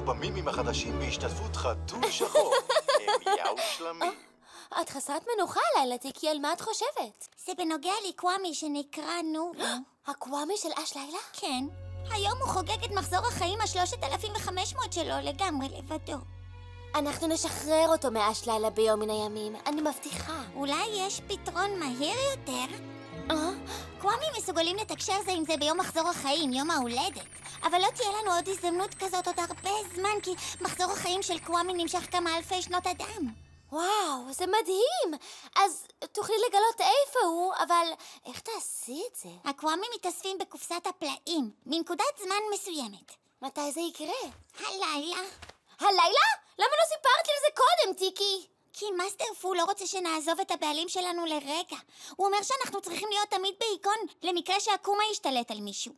במימים החדשים בהשתתפות חתול שחור. הם יאו שלמים. את חסרת מנוחה לילה, טיקי, על מה את חושבת? זה בנוגע לקוואמי שנקרא נורו. הקוואמי של אש לילה? כן. היום הוא חוגג את מחזור החיים ה-3,500 שלו לגמרי לבדו. אנחנו נשחרר אותו מאש לילה ביום מן הימים, אני מבטיחה. אולי יש פתרון מהיר יותר? קוואמי מסוגלים לתקשר זה עם זה ביום מחזור החיים, יום ההולדת. אבל לא תהיה לנו עוד הזדמנות כזאת עוד הרבה זמן, כי מחזור החיים של קוואמי נמשך כמה אלפי שנות אדם. וואו, זה מדהים! אז תוכלי לגלות איפה הוא, אבל איך תעשי את זה? הקוואמי מתאספים בקופסת הפלאים, בנקודת זמן מסוימת. מתי זה יקרה? הלילה. הלילה? למה לא סיפרת לי על זה קודם, טיקי? כי מאסטר פו לא רוצה שנעזוב את הבעלים שלנו לרגע. הוא אומר שאנחנו צריכים להיות תמיד בהיכון, למקרה שהקומה ישתלט על מישהו.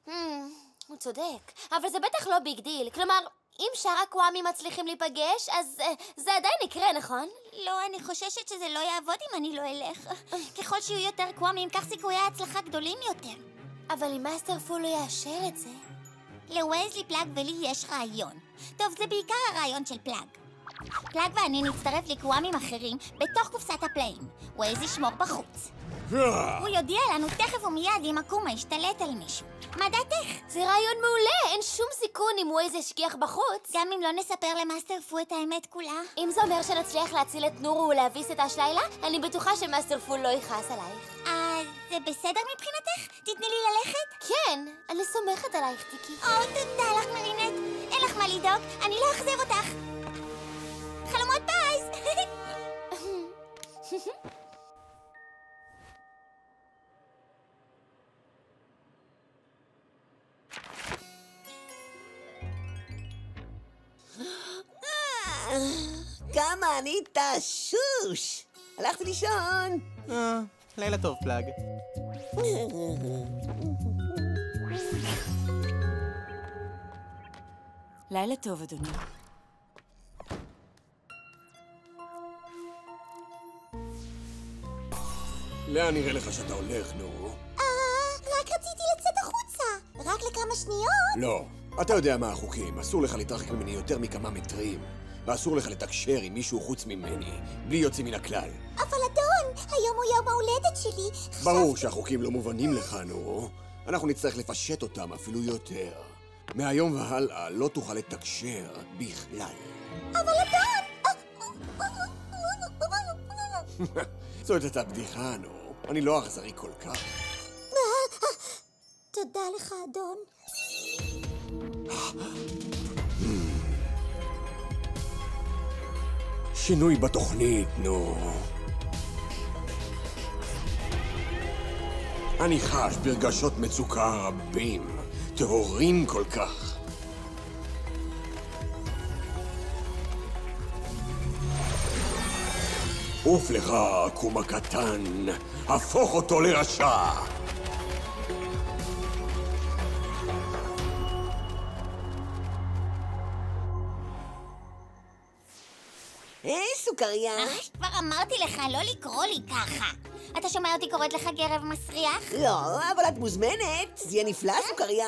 הוא צודק, אבל זה בטח לא ביג דיל. כלומר, אם שאר הקוואמים מצליחים להיפגש, אז זה עדיין יקרה, נכון? לא, אני חוששת שזה לא יעבוד אם אני לא אלך. ככל שיהיו יותר קוואמים, כך סיכויי ההצלחה גדולים יותר. אבל אם מאסטר פו לא יאשר את זה... לווייזלי, פלאג ולי יש רעיון. טוב, זה בעיקר הרעיון של פלאג. פלאג ואני נצטרף לקוואמים אחרים בתוך קופסת הפלאים. ווייז ישמור בחוץ. הוא יודיע לנו תכף ומיד אם הקומה ישתלט על מישהו. מה דעתך? זה רעיון מעולה, אין שום סיכון אם ווייז ישגיח בחוץ. גם אם לא נספר למאסטר פו את האמת כולה. אם זה אומר שנצליח להציל את נורו ולהביס את אש לילה, אני בטוחה שמאסטר פו לא יכעס עלייך. זה בסדר מבחינתך? תתני לי ללכת? כן, אני סומכת עלייך, טיקי. תודה לך מרינט. אין לך מה לדאוג, אני לא אכזב אותך. חלומות פייס! כמה אני תשוש! הלכתי לישון. לילה טוב, פלאג. לילה טוב, אדוני. לאן נראה לך שאתה הולך, נו? רק רציתי לצאת החוצה. רק לכמה שניות. לא. אתה יודע מה החוקים. אסור לך להתרחק ממני יותר מכמה מטרים. ואסור לך לתקשר עם מישהו חוץ ממני, בלי יוצא מן הכלל. אבל אדון, היום הוא יום ההולדת שלי. ברור שהחוקים לא מובנים לך, נו. אנחנו נצטרך לפשט אותם אפילו יותר. מהיום והלאה לא תוכל לתקשר בכלל. אבל אדון! זאת הייתה בדיחה, נו. אני לא אכזרי כל כך. תודה לך, אדון. שינוי בתוכנית, נו. אני חש ברגשות מצוקה רבים, טהורים כל כך. עוף לך, קומה קטן, הפוך אותו לרשע. היי, סוכריה. כבר אמרתי לך לא לקרוא לי ככה. אתה שומע אותי קוראת לך גרב מסריח? לא, אבל את מוזמנת. זה יהיה נפלא, סוכריה.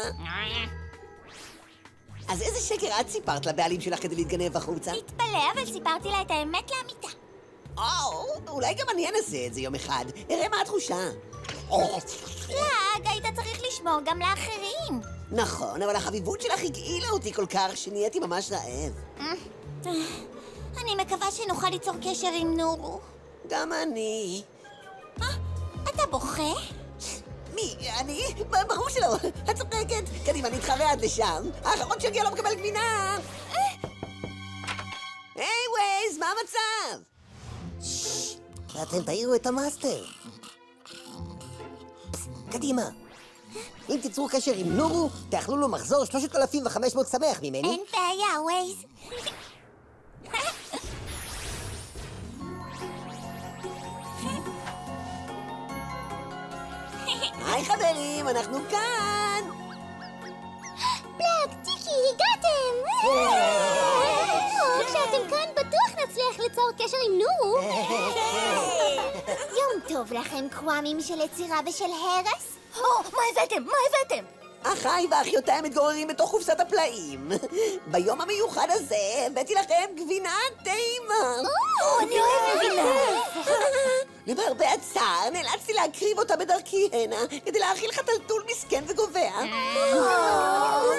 אז איזה שקר את סיפרת לבעלים שלך כדי להתגנב החוצה? תתפלא, אבל סיפרתי לה את האמת לאמיתה. אולי גם אני אנסה את זה יום אחד. אראה מה התחושה. פלאג, היית צריך לשמור גם לאחרים. נכון, אבל החביבות שלך הגעילה אותי כל כך שנהייתי ממש רעב. אני מקווה שנוכל ליצור קשר עם נורו. גם אני. אתה בוכה? מי? אני? ברור שלא. את צוחקת. קדימה, נתחרה עד לשם. האחרון שיגיע לא מקבל גבינה. היי, ווייז, מה המצב? ואתם תעירו את המאסטר. קדימה. אם תיצרו קשר עם נורו, תאכלו לו מחזור 3,500 שמח ממני. אין בעיה, ווייז. היי חברים, אנחנו כאן! פלאג, טיקי, הגעתם! כשאתם כאן בטוח נצליח ליצור קשר עם נורו. יום טוב לכם, קוואמים של יצירה ושל הרס. מה הבאתם? מה הבאתם? אחיי ואחיותיי מתגוררים בתוך קופסת הפלאים. ביום המיוחד הזה הבאתי לכם גבינה טעימה. אני אוהבת גבינה. למרבה הצער, נאלצתי להקריב אותה בדרכי הנה, כדי להאכיל חתלתול מסכן וגובע.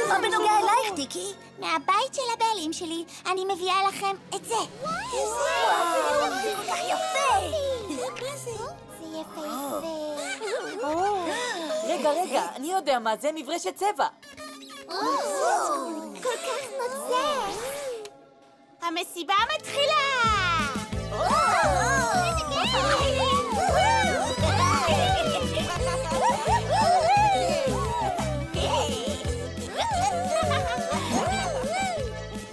מה בנוגע אלייך, טיקי? מהבית של הבעלים שלי, אני מביאה לכם את זה. זה כל כך יפה. זה יפה. רגע, אני יודע מה זה מברשת צבע. כל כך נוצץ. המסיבה מתחילה!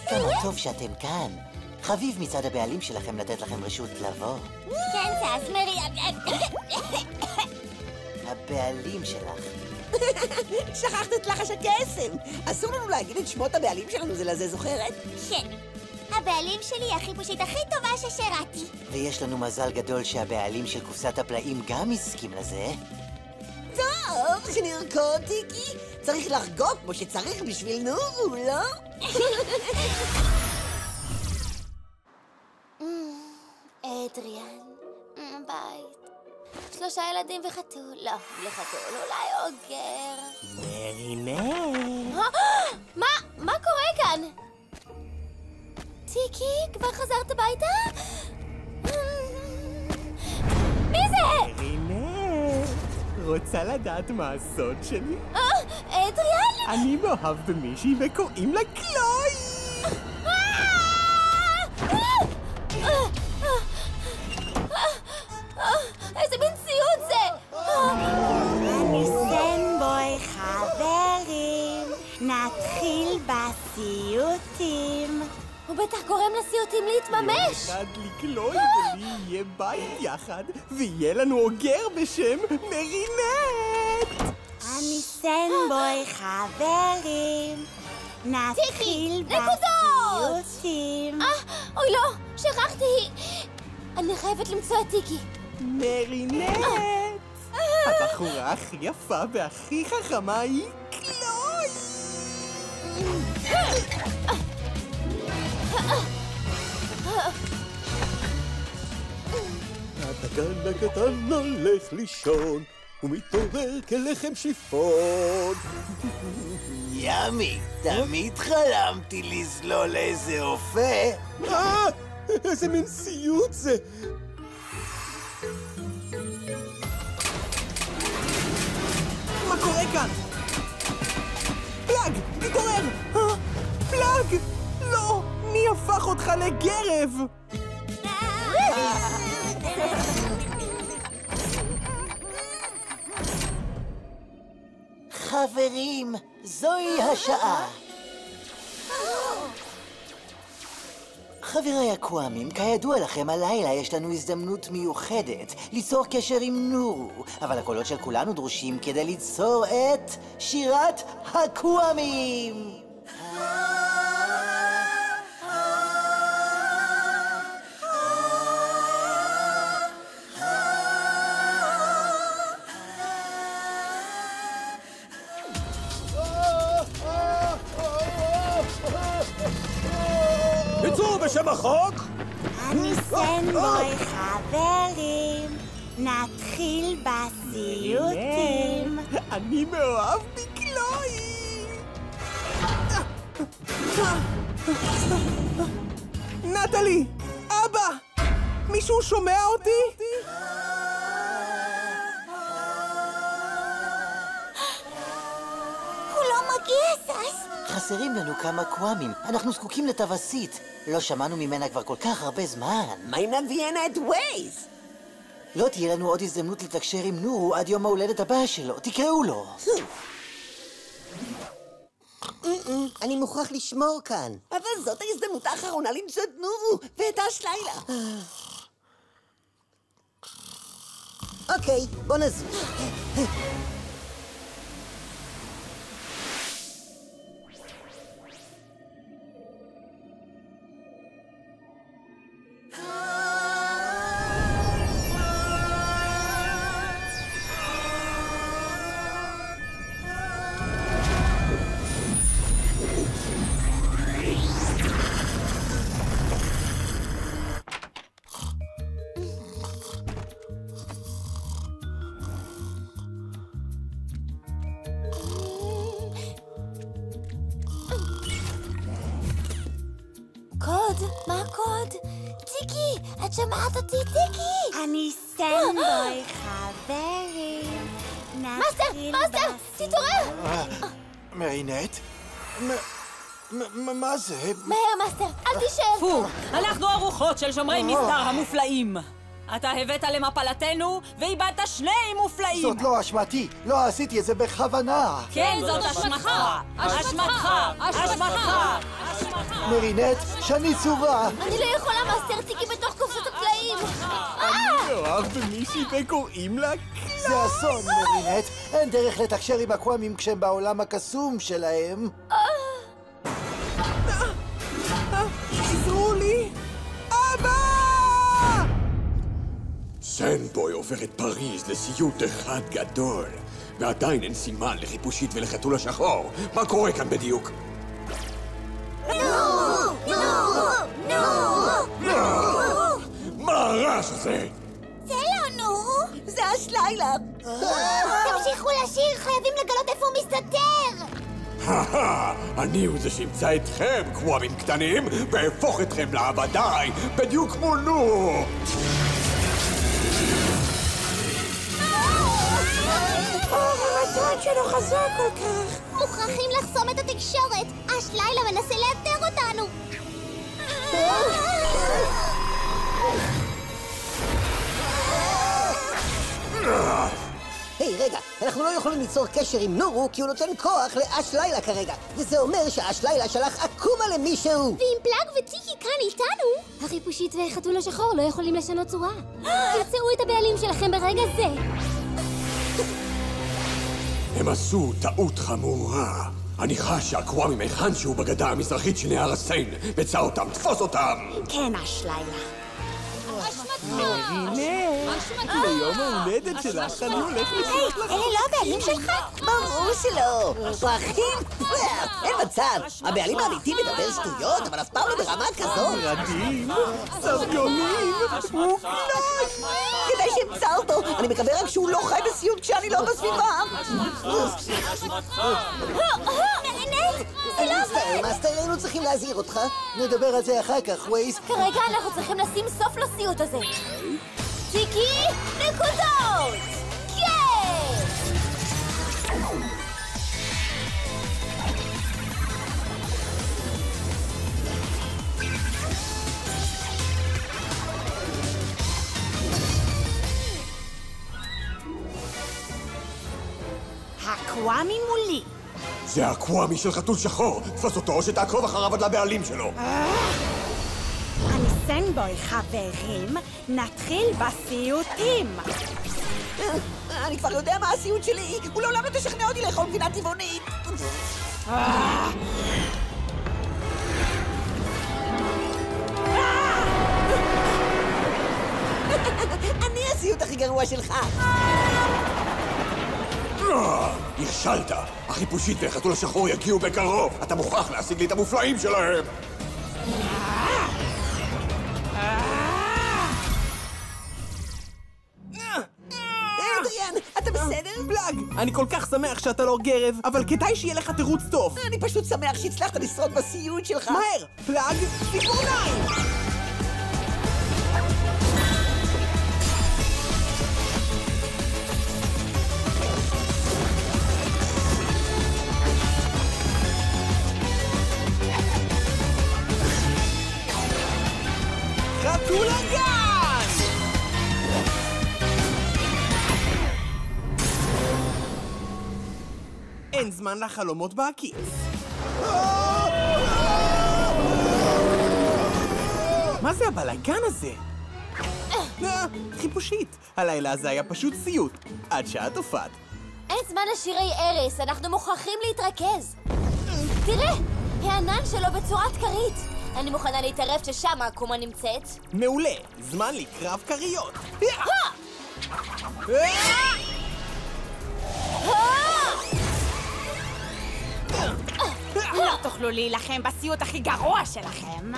כמה טוב שאתם כאן. חביב מצד הבעלים שלכם לתת לכם רשות לבוא. כן, זה אזמרי. הבעלים שלך. שכחת את לחש הקסם. אסור לנו להגיד את שמות הבעלים שלנו זה לזה, זוכרת? כן. הבעלים שלי החיפושית הכי טובה ששירתי. ויש לנו מזל גדול שהבעלים של קופסת הפלאים גם הסכים לזה. טוב, שנרקוד, טיקי. צריך לחגוג כמו שצריך בשביל נורו, לא? אדריאן, בית. 3 ילדים וחתול. לא, בלי חתול, אולי אוגר. מרינט. מה קורה כאן? טיקי, כבר חזרת הביתה? מי זה? מרינט. רוצה לדעת מה הסוד שלי? אדריאן? אני מאוהב במישהי וקוראים לה קלוי! איזה מין ציוד זה? אני סנבוי חברים, נתחיל בסיוטים. הוא בטח גורם לסיוטים להתממש. אחד לקלוי ולי יהיה בית יחד, ויהיה לנו אוגר בשם מרינט! אני סנבוי חברים, נתחיל נקודות! בסיוטים. אוי לא, שכחתי. אני חייבת למצוא את טיקי. מרינט! הבחורה הכי יפה והכי חכמה היא קלוי! הדגן הקטן הולך לישון, ומתעורר כלחם שיפון. ימי, תמיד חלמתי לזלול איזה אופה. איזה מין סיוט זה! מה קורה כאן? פלאג! תתעורר! פלאג! לא! מי הפך אותך לגרב? חברים, זוהי השעה. חבריי הקוואמים, כידוע לכם, הלילה יש לנו הזדמנות מיוחדת ליצור קשר עם נורו, אבל הקולות של כולנו דרושים כדי ליצור את שירת הקוואמים. ביצעו בשם החוק! אני סנבוי חברים, נתחיל בסיוטים. אני מאוהב בקלוי! נטלי! אבא! מישהו שומע אותי? הוא לא מגיע, סס. חסרים לנו כמה קוואמים, אנחנו זקוקים לטווסית. לא שמענו ממנה כבר כל כך הרבה זמן. מה אם נביא הנה את ווייז? לא תהיה לנו עוד הזדמנות לתקשר עם נורו עד יום ההולדת הבא שלו, תקראו לו. אני מוכרח לשמור כאן. אבל זאת ההזדמנות האחרונה למצוא את נורו ואת האשלילה. אוקיי, בוא נזוז. הקוד? מה הקוד? טיקי, את שמעת אותי, טיקי? אני סנבוי, חברים. מאסטר, תתעורר! מרינט? מה זה? מהר, מאסטר, אל תישאר. פו, אנחנו הרוחות של שומרי מסדר המופלאים. אתה הבאת למפלתנו ואיבדת שני מופלאים. זאת לא אשמתי, לא עשיתי את זה בכוונה. כן, זאת אשמתך. אשמתך. מרינט, שני צורה. אני לא יכולה, מאסטר, טיקי בתוך קופסת הפלאים. אני מאוהב במישהי וקוראים לה... זה אסון, מרינט. אין דרך לתקשר עם הקוואמים כשהם בעולם הקסום שלהם. עזרו לי! אבא! סנבוי עובר את פריז לסיוט אחד גדול, ועדיין אין סימן לחיפושית ולחתול השחור. מה קורה כאן בדיוק? מה הרעש הזה? זה לא נורו! זה השלילה! תמשיכו לשיר, חייבים לגלות איפה הוא מסתתר! אני הוא זה שימצא אתכם, קוואמים קטנים, והפוך אתכם לעבדיי, בדיוק כמו נו! הרצון שלו חזק כל כך! מוכרחים לחסום את התקשורת! השלילה מנסה לאתר אותנו! היי, רגע, אנחנו לא יכולים ליצור קשר עם נורו כי הוא נותן כוח לאש לילה כרגע. וזה אומר שאש לילה שלח אקומה למישהו. ואם פלאג וטיקי כאן איתנו, החיפושית והחתול השחור לא יכולים לשנות צורה. תמצאו את הבעלים שלכם ברגע זה. הם עשו טעות חמורה. אני חש שהקוואמים היכן שהוא בגדה המזרחית של נהר הסיין. מצא אותם, תפוס אותם! כן, השלילה. ליום ההולדת שלך אני הולך לשלוח לך... אלה לא הבעלים שלך? ברור שלא! פרחים? אין מצב! הבעלים האמיתי מדבר שטויות, אבל אף פעם לא ברמה כזאת! ילדים, סביונים, מופלא! כדאי שאמצא אותו! אני מקווה רק שהוא לא חי בסיוט כשאני לא בסביבה! מרינט, זה לא עובד! מאסטר, היינו צריכים להזהיר אותך. נדבר על זה אחר כך, ווייז. כרגע אנחנו צריכים לשים סוף לסיוט הזה. טיקי, נקודות! כן! הקוואמי מולי. זה הקוואמי של חתול שחור! תפוס אותו או שתעקוב אחריו עד לבעלים שלו! אני סנבוי, חברים. נתחיל בסיוטים. אני כבר יודע מה הסיוט שלי! הוא לעולם לא תשכנע אותי לאכול גבינה טבעונית! אני הסיוט הכי גרוע שלך! נכשלת! החיפושית והחתול השחור יגיעו בקרוב! אתה מוכרח להשיג לי את המופלאים שלהם! אדריאן, אתה בסדר? פלאג, אני כל כך שמח שאתה לא גרב, אבל כדאי שיהיה לך תירוץ טוב. אני פשוט שמח שהצלחת לשרוד בסיוט שלך! מהר, פלאג, ציפורניים! חתול הגן! אין זמן לחלומות בכיס. מה זה הבלגן הזה? חיפושית. הלילה הזה היה פשוט סיוט. עד שאת הופעת. אין זמן לשירי ארס, אנחנו מוכרחים להתרכז. תראה, הענן שלו בצורת כרית. אני מוכנה להתערב ששם העקומה נמצאת. מעולה, זמן לקרב כריות. לא תוכלו להילחם בסיוט הכי גרוע שלכם.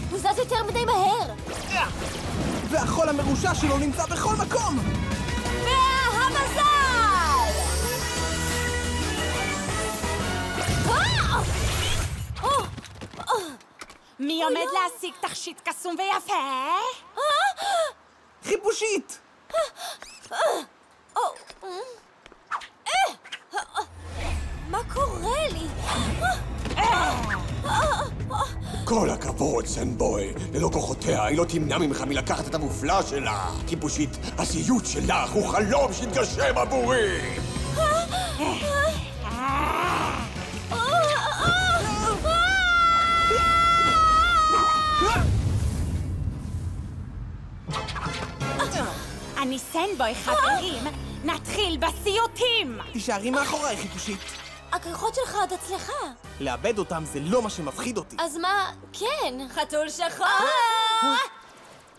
הוא זז יותר מדי מהר. והחול המרושע שלו נמצא בכל מקום. והמזל! מי עומד להשיג תכשיט קסום ויפה? חיפושית! מה קורה לי? כל הכבוד, סנבוי. ללא כוחותיה היא לא תמנע ממך מלקחת את המופלא שלה. טיפושית, הסיוט שלך הוא חלום שהתגשם עבורי! אני סנבוי, חברים. נתחיל בסיוטים! תישארי מאחוריי, חיפושית. הכריכות שלך עוד אצלך. לאבד אותם זה לא מה שמפחיד אותי. אז מה? כן. חתול שחור!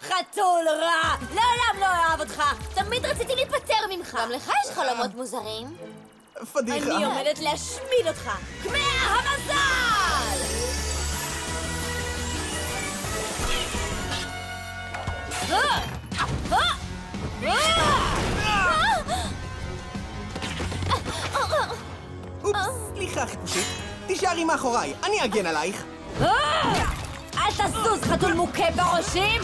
חתול רע! לעולם לא אוהב אותך! תמיד רציתי להיפטר ממך! גם לך יש חלומות מוזרים? פדיחה. אני עומדת להשמיד אותך! כמאה המזל! אופס, סליחה, חיפושית. תישארי מאחוריי, אני אגן עלייך. אל תזוז, חתול מוכה בראשים!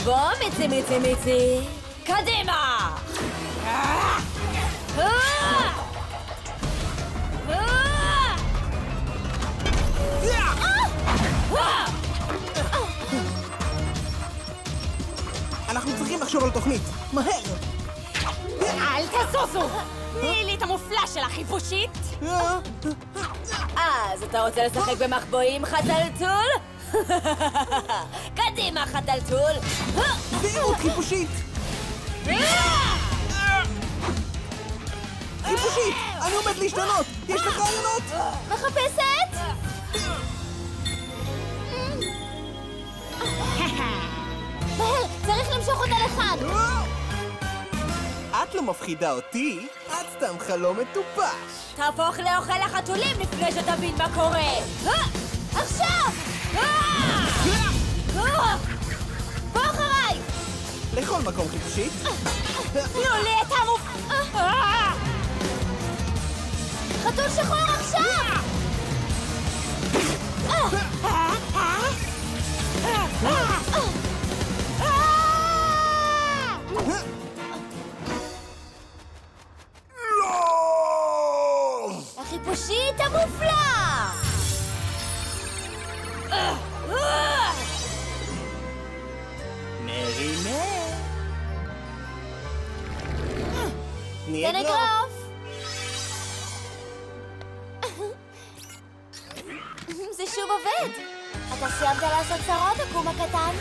בוא, מיצי. קדימה! אנחנו צריכים לחשוב על תוכנית. מהר! אל תזוזו! תני לי את המופלא של החיפושית! אז אתה רוצה לשחק במחבואים, חתלתול? קדימה, חתלתול! זהירות, חיפושית! חיפושית! אני עומד להשתנות! יש לך רעיונות? מחפשת? מהר, צריך למשוך אותה לכאן! את לא מפחידה אותי, את סתם חלום מטופש. תהפוך לאוכל החתולים לפני שתבין מה קורה! עכשיו! בוא אחריי! לכל מקום, חיפושית. תנו לי את חתול שחור עכשיו! החיפושית המופלא! מרינה! תן אגרוף! זה שוב עובד! אתה סיימת לעשות צרות, הקום הקטן?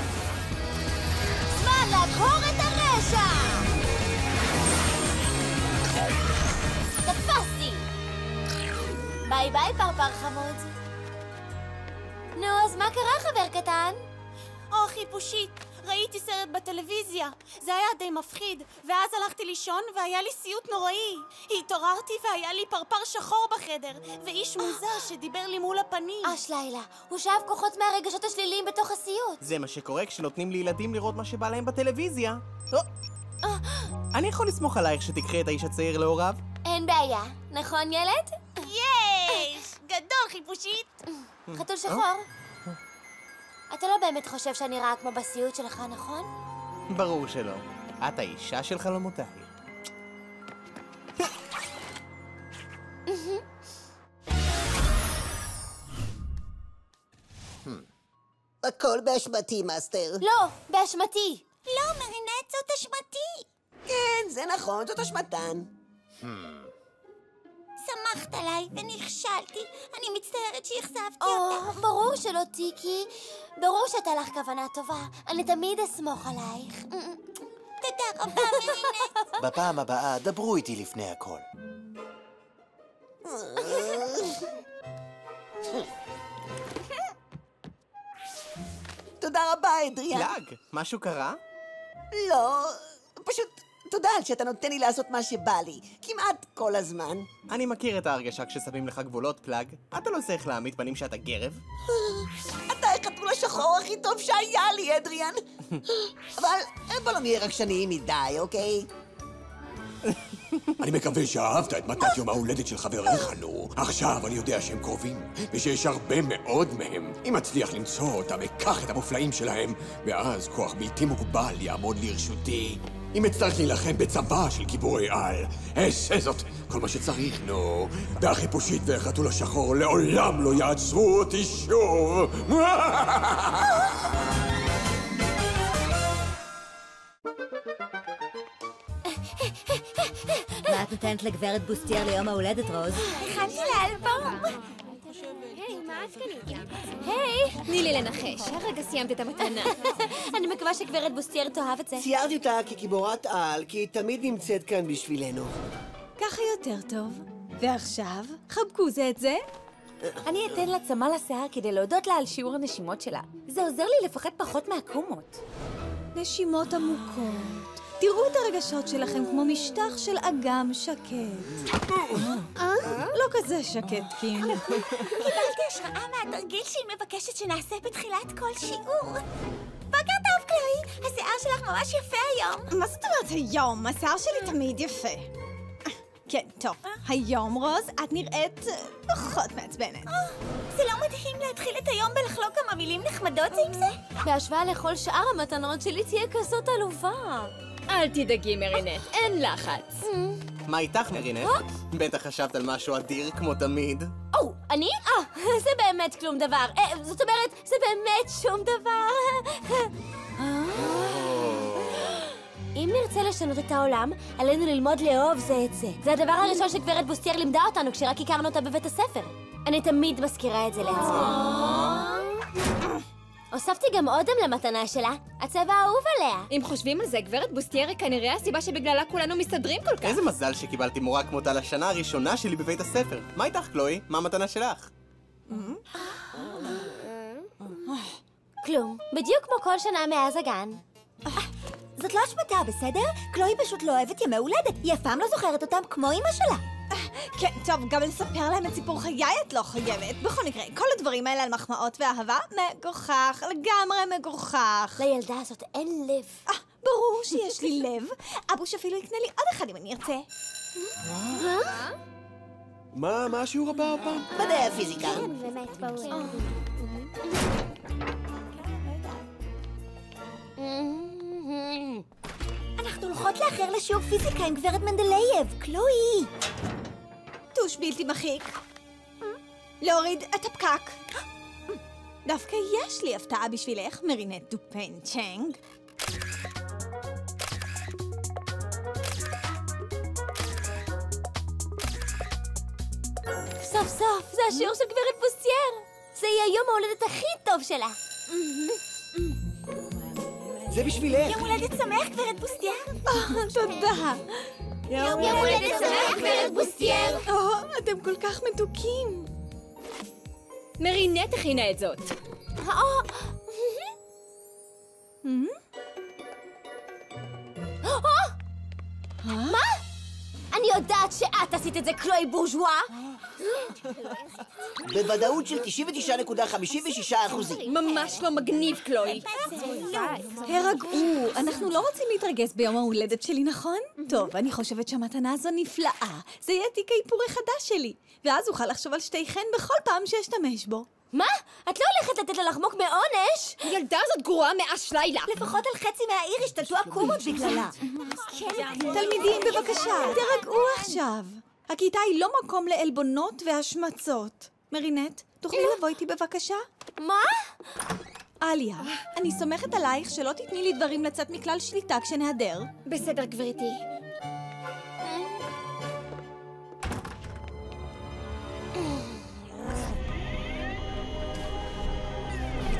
זמן לעקור את הרשע! תפסתי! ביי ביי, פרפר חמוד. נו, אז מה קרה, חבר קטן? חיפושית, ראיתי סרט בטלוויזיה. זה היה די מפחיד, ואז הלכתי לישון והיה לי סיוט נוראי. התעוררתי והיה לי פרפר שחור בחדר, ואיש מוזר שדיבר לי מול הפנים. לילה, הוא שאב כוחות מהרגשות השליליים בתוך הסיוט. זה מה שקורה כשנותנים לילדים לראות מה שבא להם בטלוויזיה. אני יכול לסמוך עלייך שתקחי את האיש הצעיר להוריו? אין בעיה, נכון ילד? יש! גדול, חיפושית! חתול שחור. אתה לא באמת חושב שאני רעה כמו בסיוט שלך, נכון? ברור שלא. את האישה של חלומותיי. הכל באשמתי, מאסטר. לא, באשמתי. לא, מרינט, זאת אשמתי. כן, זה נכון, זאת אשמתן. שמחת עליי ונכשלתי. אני מצטערת שאכזבתי אותך. ברור שלא, טיקי. ברור שהייתה לך כוונה טובה. אני תמיד אסמוך עלייך. תודה רבה, מרינט. בפעם הבאה דברו איתי לפני הכל. תודה רבה, אדריאן. פלאג, משהו קרה? לא, פשוט תודה על שאתה נותן לי לעשות מה שבא לי. כמעט כל הזמן. אני מכיר את ההרגשה כששמים לך גבולות, פלאג. אתה לא צריך להעמיד פנים שאתה גרב. אתה החתול השחור הכי טוב שהיה לי, אדריאן. אבל בוא לא נהיה רגשניים מדי, אוקיי? אני מקווה שאהבת את מתת יום ההולדת של חבריך, נו. עכשיו אני יודע שהם קרובים, ושיש הרבה מאוד מהם. אם אצליח למצוא אותם, אקח את המופלאים שלהם, ואז כוח בלתי מוגבל יעמוד לרשותי. אם אצטרך להילחם בצבא של גיבורי על, אעשה זאת כל מה שצריך, נו. והחיפושית והחתול השחור לעולם לא יעצרו אותי שוב. מה את נותנת לגברת בוסטייר ליום ההולדת, רוז? הכנתי לאלבום. היי, תני לי לנחש, הרגע סיימת את המתנה. אני מקווה שגברת בוסטייר תאהב את זה. ציירתי אותה כגיבורת על, כי היא תמיד נמצאת כאן בשבילנו. ככה יותר טוב. ועכשיו, חבקו זה את זה. אני אתן לה צמא לשיער כדי להודות לה על שיעור הנשימות שלה. זה עוזר לי לפחד פחות מהקומות. נשימות עמוקות. תראו את הרגשות שלכם כמו משטח של אגם שקט. לא כזה שקט, קים. קיבלתי השראה מהתרגיל שהיא מבקשת שנעשה בתחילת כל שיעור. בוקר טוב, קלואי. השיער שלך ממש יפה היום. מה זאת אומרת היום? השיער שלי תמיד יפה. כן, טוב. היום, רוז, את נראית פחות מעצבנת. זה לא מדהים להתחיל את היום בלחלוק כמה מילים נחמדות עם זה? בהשוואה לכל שאר המתנות שלי תהיה כזאת עלובה. אל תדאגי, מרינט, אין לחץ. מה איתך, מרינט? בטח חשבת על משהו אדיר כמו תמיד. אני? זה באמת כלום דבר. זאת אומרת, זה באמת שום דבר. אם נרצה לשנות את העולם, עלינו ללמוד לאהוב זה את זה. זה הדבר הראשון שגברת בוסטייר לימדה אותנו כשרק הכרנו אותה בבית הספר. אני תמיד מזכירה את זה לעצמי. הוספתי גם אודם למתנה שלה, הצבע האהוב עליה. אם חושבים על זה, גברת בוסטייר היא כנראה הסיבה שבגללה כולנו מסתדרים כל כך. איזה מזל שקיבלתי מורה כמותה לשנה הראשונה שלי בבית הספר. מה איתך, קלואי? מה המתנה שלך? כלום, בדיוק כמו כל שנה מאז הגן. זאת לא אשמתה, בסדר? קלואי פשוט לא אוהבת ימי הולדת. היא אף פעם לא זוכרת אותם כמו אמא שלה. כן, טוב, גם לספר להם את סיפור חיי את לא חייבת. בכל מקרה, כל הדברים האלה על מחמאות ואהבה, מגוחך, לגמרי מגוחך. לילדה הזאת אין לב. ברור שיש לי לב. אבוש אפילו יקנה לי עוד אחד אם אני ארצה. מה השיעור הבא הפעם? מדעי הפיזיקה. אנחנו הולכות לאחר לשיעור פיזיקה עם גברת מנדלייב, קלואי. טוש בלתי מחיק. להוריד את הפקק. דווקא יש לי הפתעה בשבילך, מרינט דופן צ'נג. סוף סוף, זה השיעור של גברת בוסטייר. זה יהיה יום ההולדת הכי טוב שלה. זה בשבילך. יום הולדת שמח, גברת בוסטייר. תודה. יום הולדת שמח, גברת בוסטייר. אתם כל כך מתוקים. מרינט הכינה את זאת. מה? אני יודעת שאת עשית את זה, קלואי בורז'ואה. בוודאות של 99.56%. ממש לא מגניב, קלואי. הרגעו, אנחנו לא רוצים להתרגש ביום ההולדת שלי, נכון? טוב, אני חושבת שהמתנה הזו נפלאה. זה יהיה תיק האיפור החדש שלי. ואז אוכל לחשוב על שתיכן בכל פעם שאשתמש בו. מה? את לא הולכת לתת לה לחמוק מעונש? הילדה הזאת גרועה מאש לילה. לפחות על חצי מהעיר השתלטו הקומות בגללה. תלמידים, בבקשה, תרגעו עכשיו. הכיתה היא לא מקום לעלבונות והשמצות. מרינט, תוכלי לבוא איתי בבקשה? מה? אליה, אני סומכת עלייך שלא תתני לי דברים לצאת מכלל שליטה כשנהדר. בסדר, גברתי.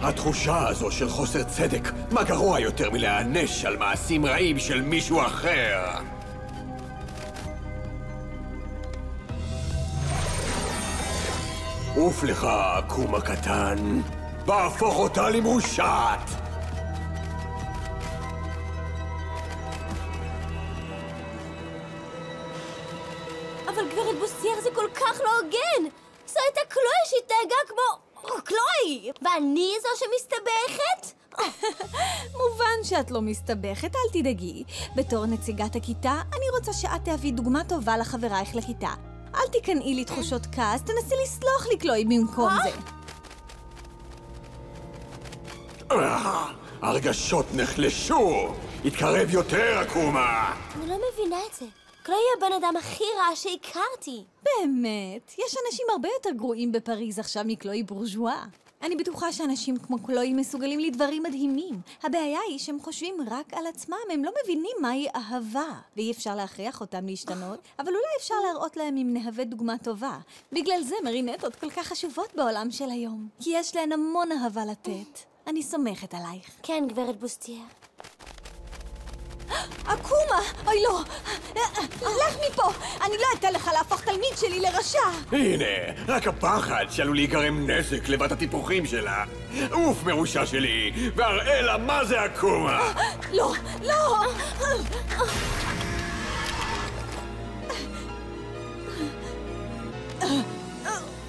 התחושה הזו של חוסר צדק, מה גרוע יותר מלהענש על מעשים רעים של מישהו אחר? עוף לך, קום הקטן, והפוך אותה למרושעת! אבל גברת בוסטייר זה כל כך לא הוגן! זו הייתה קלואי שהתנהגה כמו... קלואי! ואני זו שמסתבכת? מובן שאת לא מסתבכת, אל תדאגי. בתור נציגת הכיתה, אני רוצה שאת תהווי דוגמה טובה לחברייך לכיתה. אל תיכנעי לי תחושות כעס, תנסי לסלוח לי, קלוי, במקום זה. הרגשות נחלשו! התקרב יותר, אקומה! אני לא מבינה את זה. קלוי היא הבן אדם הכי רע שהכרתי. באמת, יש אנשים הרבה יותר גרועים בפריז עכשיו מקלוי בורז'ואה. אני בטוחה שאנשים כמו קלוי מסוגלים לדברים מדהימים. הבעיה היא שהם חושבים רק על עצמם, הם לא מבינים מהי אהבה. ואי אפשר להכריח אותם להשתנות, אבל אולי אפשר להראות להם אם נהווה דוגמה טובה. בגלל זה מרינטות כל כך חשובות בעולם של היום. כי יש להן המון אהבה לתת. אני סומכת עלייך. כן, גברת בוסטייר. אקומה! אוי לא! לך מפה! אני לא אתן לך להפוך תלמיד שלי לרשע! הנה, רק הפחד שעלול להיגרם נזק לבת הטיפוחים שלה. אוף מרושע שלי, והראה לה מה זה אקומה! לא! לא!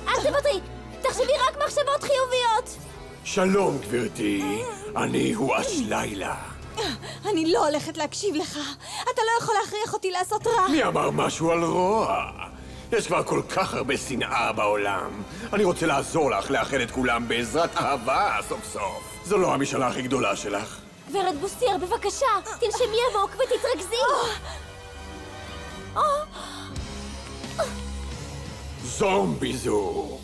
אל תוותרי! תחשבי רק מחשבות חיוביות! שלום, גברתי. אני הוא אשלילה. אני לא הולכת להקשיב לך. אתה לא יכול להכריח אותי לעשות רע. מי אמר משהו על רוע? יש כבר כל כך הרבה שנאה בעולם. אני רוצה לעזור לך לאחד את כולם בעזרת אהבה סוף סוף. זו לא המשאלה הכי גדולה שלך. גברת בוסטייר, בבקשה, תנשמי עמוק ותתרכזי. זומבי זו.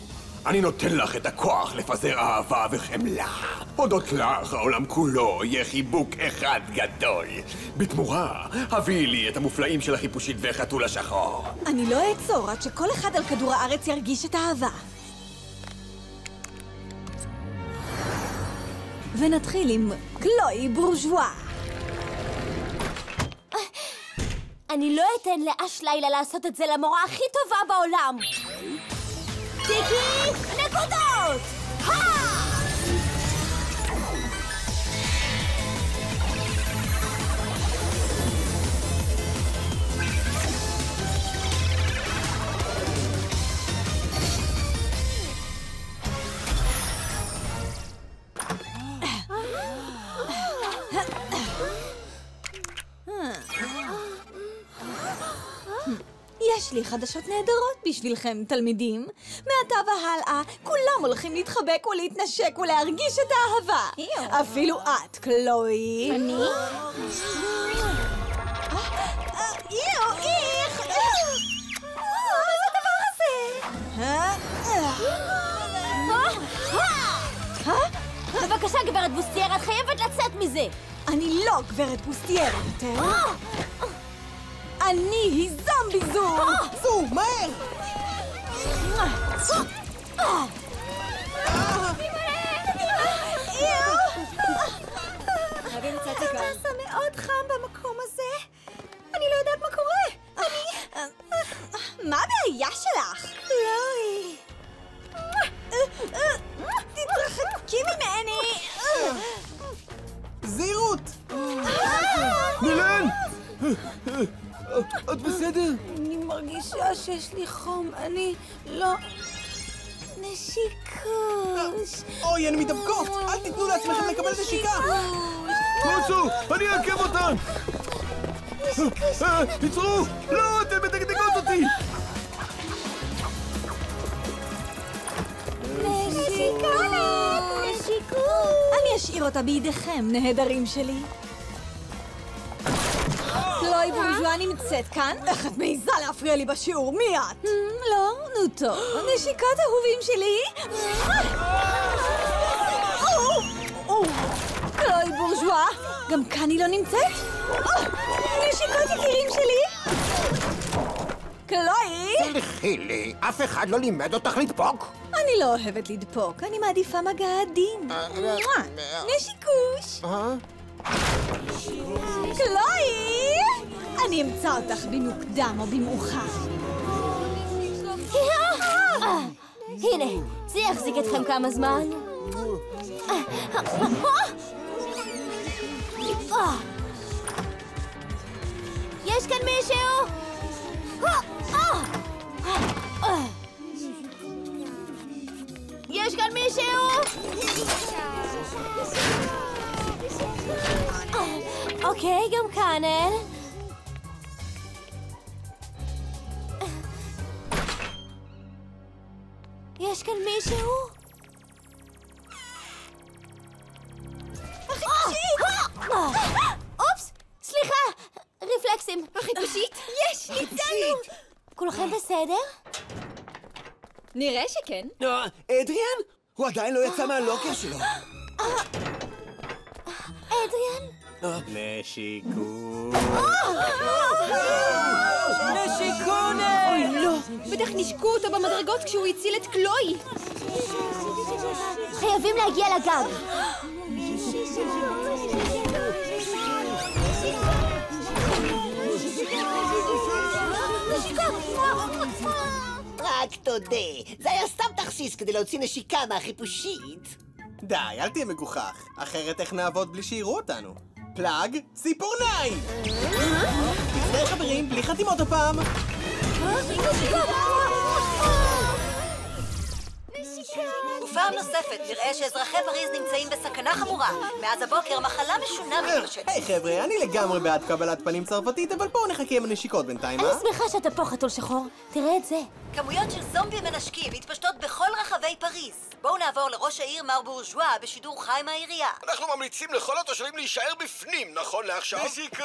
אני נותן לך את הכוח לפזר אהבה וחמלה. הודות לך, העולם כולו יהיה חיבוק אחד גדול. בתמורה, הביאי לי את המופלאים של החיפושית והחתול השחור. אני לא אעצור עד שכל אחד על כדור הארץ ירגיש את האהבה. ונתחיל עם קלוי בורז'ואה. אני לא אתן לאשלילה לעשות את זה למורה הכי טובה בעולם. טיקי, נקודות! יש לי חדשות נהדרות בשבילכם, תלמידים. מעתה והלאה, כולם הולכים להתחבק ולהתנשק ולהרגיש את האהבה. אפילו את, קלוי. אני? איך? מה זה הדבר הזה? בבקשה, גברת בוסטייר, את חייבת לצאת מזה. אני לא גברת בוסטייר יותר. אני היא זומבי זו! זו, מהר! זה מאוד חם במקום הזה. אני לא יודעת מה קורה. מה הבעיה שלך? קלוי. תתרחקי ממני! זהירות! מילן! את בסדר? אני מרגישה שיש לי חום, אני לא... נשיקוש. אוי, הן מתאבקות! אל תיתנו לעצמכם לקבל נשיקה! רוצו! אני אעכב אותן! תצאו! לא, אתן מדגדגות אותי! אני אשאיר אותה בידיכם, נהדרים שלי. קלוי בורז'ואה נמצאת כאן? איך את מעיזה להפריע לי בשיעור? מי את? לא, נו טוב. נשיקות אהובים שלי? קלוי בורז'ואה? גם כאן היא לא נמצאת? נשיקות יקירים שלי? קלוי? סלחי לי, אף אחד לא לימד אותך לדפוק? אני לא אוהבת לדפוק, אני מעדיפה מגע עדין. נשיקוש. קלוי! אני אמצא אותך במוקדם או במאוחר. הנה, זה יחזיק אתכם כמה זמן. יש כאן מישהו? יש כאן מישהו? אוקיי, גם קאנל. יש כאן מישהו? אופס! סליחה! רפלקסים. החיפושית? יש! ניצלנו! כולכם בסדר? נראה שכן. אדריאן? הוא עדיין לא יצא מהלוקר שלו. אדריאן? נשיקות. נשיקונה! אוי, לא! בטח נשקו אותו במדרגות כשהוא הציל את קלוי. חייבים להגיע לגג. רק תודה, זה היה סתם תכסיס כדי להוציא נשיקה מהחיפושית. די, אל תהיה מגוחך. אחרת איך נעבוד בלי שיראו אותנו? פלאג, ציפורניים! מצטער חברים, בלי חתימות הפעם! ופעם נוספת נראה שאזרחי פריז נמצאים בסכנה חמורה. מאז הבוקר מחלה משונה מתפשטת. היי חבר'ה, אני לגמרי בעד קבלת פנים צרפתית, אבל בואו נחכה עם הנשיקות בינתיים, אני שמחה שאתה פה, חתול שחור. תראה את זה. כמויות של זומבים מנשקים מתפשטות בכל רחבי פריז. בואו נעבור לראש העיר מר בורז'ואה בשידור חי מהעירייה. אנחנו ממליצים לכל התושבים להישאר בפנים, נכון לעכשיו? נשיקונת!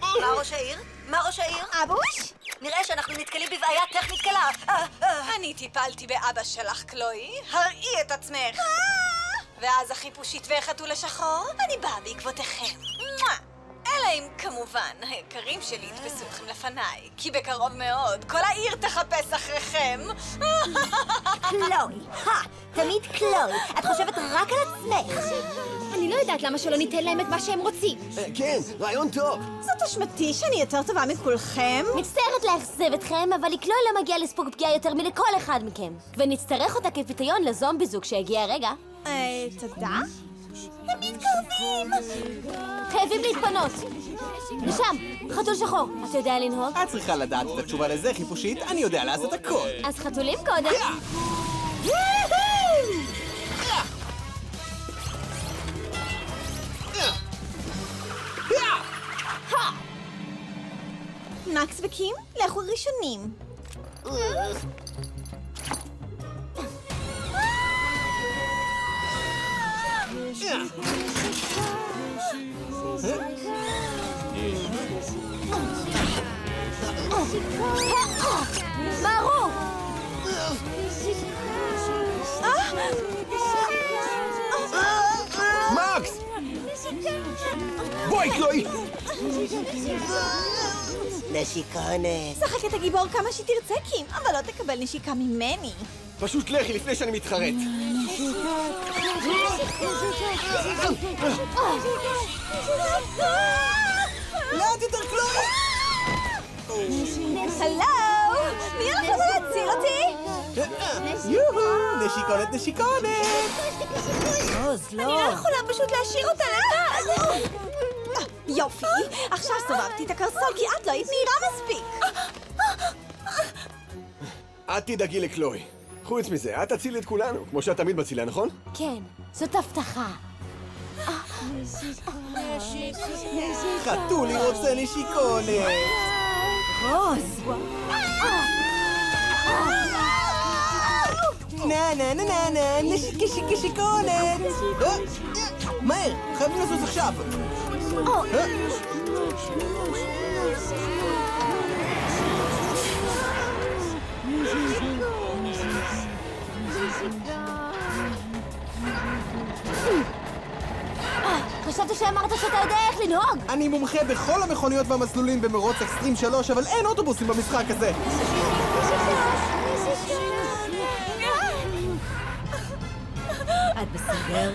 מה ראש העיר? מה ראש העיר? אבוש? נראה שאנחנו נתקלים בבעיה טכנית קלה. אני טיפלתי באבא שלך, קלוי. הראי את עצמך. ואז החיפושית והחתול השחור, אני באה בעקבותיכם. אלא אם כמובן היקרים שלי יתפסו אתכם לפניי, כי בקרוב מאוד כל העיר תחפש אחריכם. קלוי, תמיד קלוי. את חושבת רק על עצמך. אני לא יודעת למה שלא ניתן להם את מה שהם רוצים. כן, רעיון טוב. זאת אשמתי שאני יותר טובה מכולכם? מצטערת לאכזב אתכם, אבל לקלוי לא מגיע לספוג פגיעה יותר מלכל אחד מכם. ונצטרך אותה כפיתיון לזומבי זוג שהגיע הרגע. תודה? הם מתקרבים! חייבים להתפנות. לשם, חתול שחור. אתה יודע לנהוג? את צריכה לדעת את התשובה לזה, חיפושית, אני יודע לעשות הכל. אז חתולים קודם. מקס וקים, לכו ראשונים. מהרו! מקס! בואי, קלוי! נשיקונת. שחק את הגיבור כמה שתרצה, קים, אבל לא תקבל נשיקה ממני. פשוט לכי לפני שאני מתחרט. לאט יותר, קלוי! הלו! מי הלך להציל אותי? יוהו, נשיקונת, נשיקונת! אני לא יכולה פשוט להשאיר אותה לבד! יופי, עכשיו סובבתי את הקרסול כי את לא היית מהירה מספיק! את תדאגי לקלוי. חוץ מזה, את תצילי את כולנו, כמו שאת תמיד מצילה, נכון? כן, זאת הבטחה. חתולי רוצה נשיקונת! רוז! נה נה נה נה נה, נשיקונת! מהר, חייבים לזוז עכשיו! חשבתי שאמרת שאתה יודע איך לנהוג. אני מומחה בכל המכוניות והמסלולים במרוץ אקסטרים 3, אבל אין אוטובוסים במשחק הזה. את בסדר?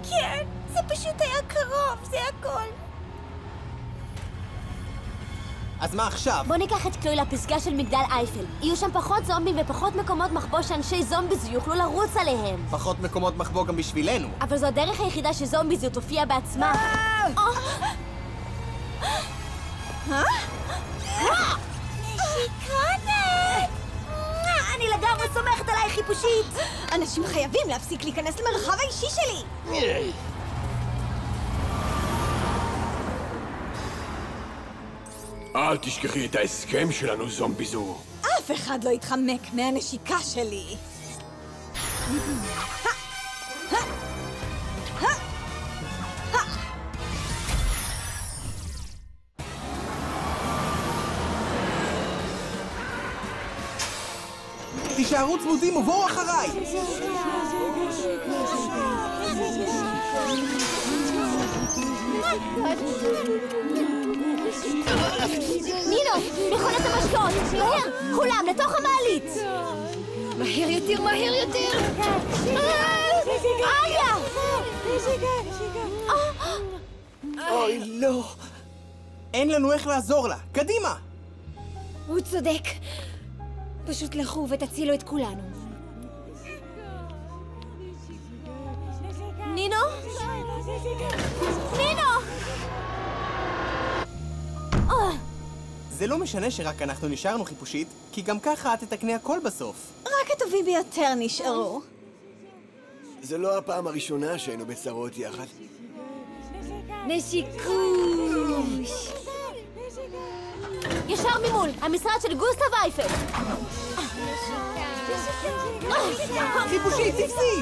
כן, זה פשוט היה קרוב, זה הכל. אז מה עכשיו? בוא ניקח את קלוי לפסגה של מגדל אייפל. יהיו שם פחות זומבים ופחות מקומות מחבוא שאנשי זומביז יוכלו לרוץ עליהם. פחות מקומות מחבוא גם בשבילנו. אבל זו הדרך היחידה שזומביז תופיע בעצמה. נשיקונת! אני לגמרי סומכת עלייך, חיפושית! אנשים חייבים להפסיק להיכנס למרחב האישי שלי! אל תשכחי את ההסכם שלנו, זומביזו. אף אחד לא יתחמק מהנשיקה שלי! תישארו צמודים ובואו אחריי! נינו, מכונת המשקאות! מהר! כולם, לתוך המעלית! מהר יותר, מהר יותר! איה! אוי, לא! אין לנו איך לעזור לה! קדימה! הוא צודק. פשוט לכו ותצילו את כולנו. נינו? נינו! זה לא משנה שרק אנחנו נשארנו, חיפושית, כי גם ככה את תתקני הכל בסוף. רק הטובים ביותר נשארו. זה לא הפעם הראשונה שהיינו בצרות יחד. נשיקוש! ישר ממול, המשרד של גוסטב אייפל! חיפושית, תפסי!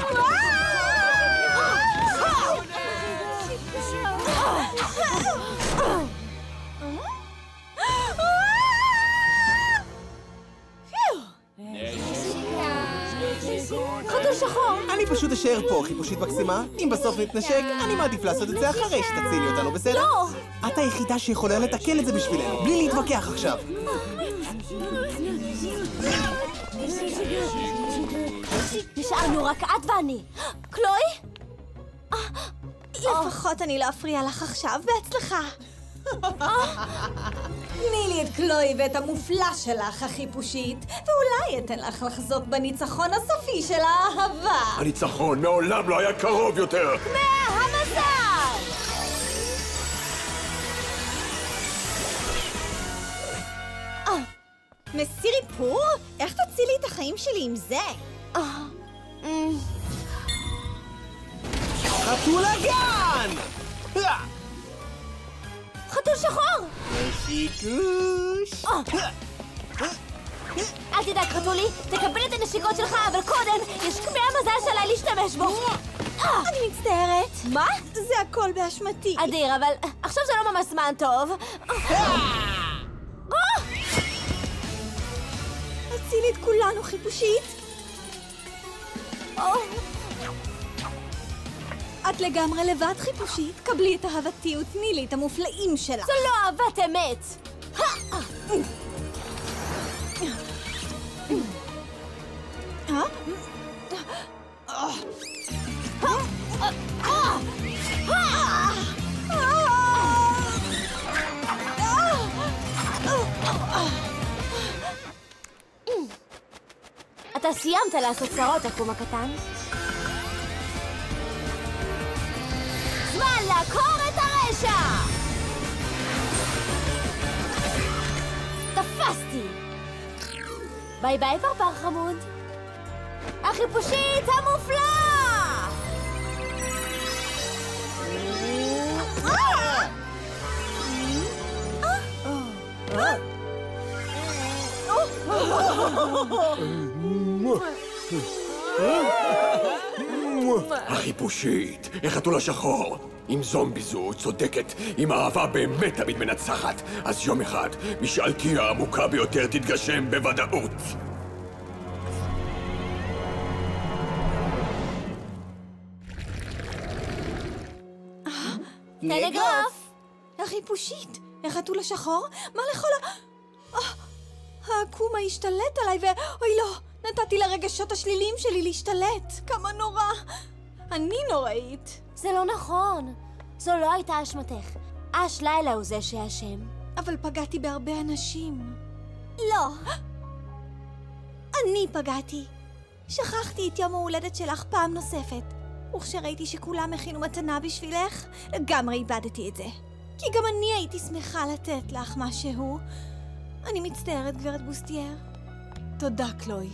חתול שחור! אני פשוט אשאר פה, חיפושית מקסימה. אם בסוף נתנשק, אני מעדיף לעשות את זה אחרי שתצילי אותנו, בסדר? לא! את היחידה שיכולה לתקן את זה בשבילנו, בלי להתווכח עכשיו. נשארנו רק את ואני. קלוי? לפחות אני לא אפריע לך עכשיו, בהצלחה. תני לי את קלוי ואת המופלא שלך, החיפושית, ואולי אתן לך לחזות בניצחון הסופי של האהבה. הניצחון מעולם לא היה קרוב יותר! מהמזל! מסירי פור? איך תצילי את החיים שלי עם זה? חתול הגן! חתול שחור! נשיקוש! אל תדאג, חתולי, תקבל את הנשיקות שלך, אבל קודם יש קמע מזל שעליי להשתמש בו. אני מצטערת. מה? זה הכל באשמתי. אדיר, אבל עכשיו זה לא ממש זמן טוב. הצילי את כולנו, חיפושית. את לגמרי לבד, חיפושית. קבלי את אהבתי ותני לי את המופלאים שלך. זו לא אהבת אמת. אתה סיימת לעשות צרות, הקום הקטן? זמן לעקור את הרשע! תפסתי! ביי ביי פרפר חמוד! החיפושית המופלא! החיפושית, החתול השחור. אם זומביזו צודקת, אם האהבה באמת תמיד מנצחת, אז יום אחד משאלתי העמוקה ביותר תתגשם בוודאות. טלגרף! החיפושית, החתול השחור? מה לכל העקום השתלט עליי אוי לא, נתתי לרגשות השליליים שלי להשתלט. כמה נורא. אני נוראית. זה לא נכון. זו לא הייתה אשמתך. אש לילה הוא זה שאשם. אבל פגעתי בהרבה אנשים. לא. אני פגעתי. שכחתי את יום ההולדת שלך פעם נוספת. וכשראיתי שכולם הכינו מתנה בשבילך, לגמרי איבדתי את זה. כי גם אני הייתי שמחה לתת לך משהו. אני מצטערת, גברת בוסטייר. תודה, קלוי.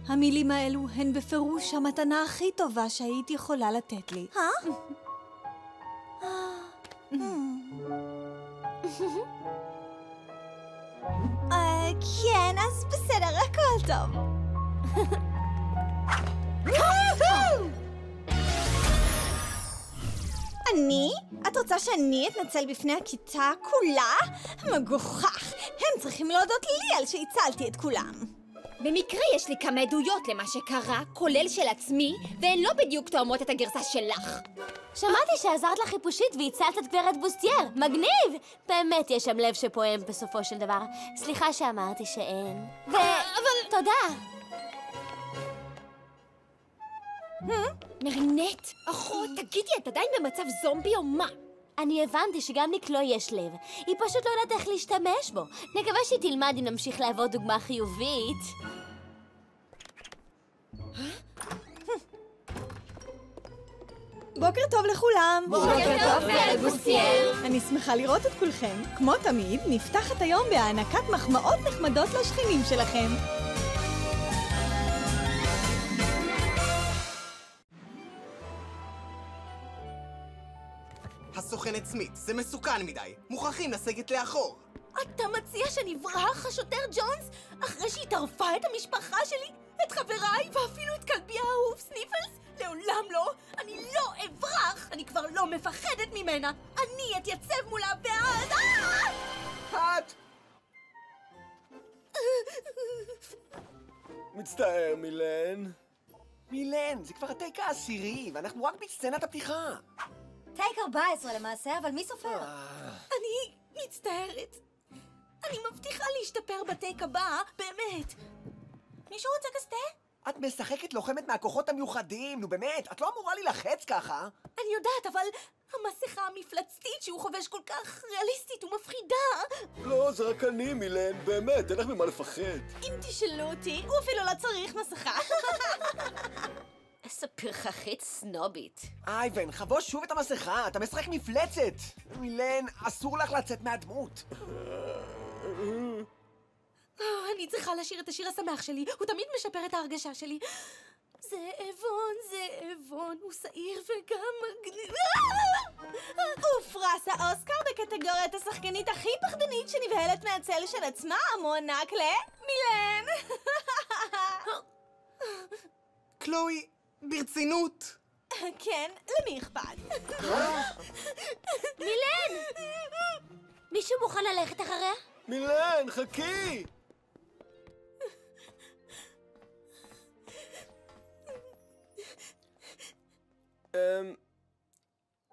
המילים האלו הן בפירוש המתנה הכי טובה שהיית יכולה לתת לי. כן, אז בסדר, הכל טוב. אני? את רוצה שאני אתנצל בפני הכיתה כולה? מגוחך. הם צריכים להודות לי על שהצלתי את כולם. במקרה יש לי כמה עדויות למה שקרה, כולל של עצמי, והן לא בדיוק תואמות את הגרסה שלך. שמעתי שעזרת לחיפושית והצלת את גברת בוסטייר. מגניב! באמת יש שם לב שפועם בסופו של דבר. סליחה שאמרתי שאין. אבל תודה. מרינט, אחות, תגידי, את עדיין במצב זומבי או מה? אני הבנתי שגם לקלוי יש לב. היא פשוט לא יודעת איך להשתמש בו. נקווה שהיא תלמד אם נמשיך להוות דוגמה חיובית. בוקר טוב לכולם. בוקר טוב, גברת בוסטייר. אני שמחה לראות את כולכם. כמו תמיד, נפתח את היום בהענקת מחמאות נחמדות לשכנים שלכם. הסוכנת סמית, זה מסוכן מדי. מוכרחים לסגת לאחור. אתה מציע שנברח, השוטר ג'ונס, אחרי שהיא טרפה את המשפחה שלי, את חבריי ואפילו את כלבי האהוב סניפלס? לעולם לא. אני לא אברח. אני כבר לא מפחדת ממנה. אני אתייצב מולה ואז... את! מצטער, מילן. מילן, זה כבר הטייק העשירי, ואנחנו רק בסצנת הפתיחה. טייק 14 למעשה, אבל מי סופר? אני מצטערת. אני מבטיחה להשתפר בטייק הבא, באמת. מישהו רוצה קסטה? את משחקת לוחמת מהכוחות המיוחדים, נו באמת, את לא אמורה להילחץ ככה. אני יודעת, אבל המסכה המפלצתית שהוא חובש כל כך ריאליסטית ומפחידה. לא, זה רק אני, מילן, באמת, אין לך ממה לפחד. אם תשאלו אותי, הוא אפילו לא צריך מסכה. איזה פרחחית סנובית. אייבן, חבוש שוב את המסכה, אתה משחק מפלצת. מילן, אסור לך לצאת מהדמות. אני צריכה לשיר את השיר השמח שלי, הוא תמיד משפר את ההרגשה שלי. זאבון, זאבון, הוא שעיר וגם מגניב. ופרס האוסקר בקטגוריית השחקנית הכי פחדנית שנבהלת מהצל של עצמה מוענק למילן. קלוי, ברצינות. כן, למי אכפת? מילן! מישהו מוכן ללכת אחריה? מילן, חכי!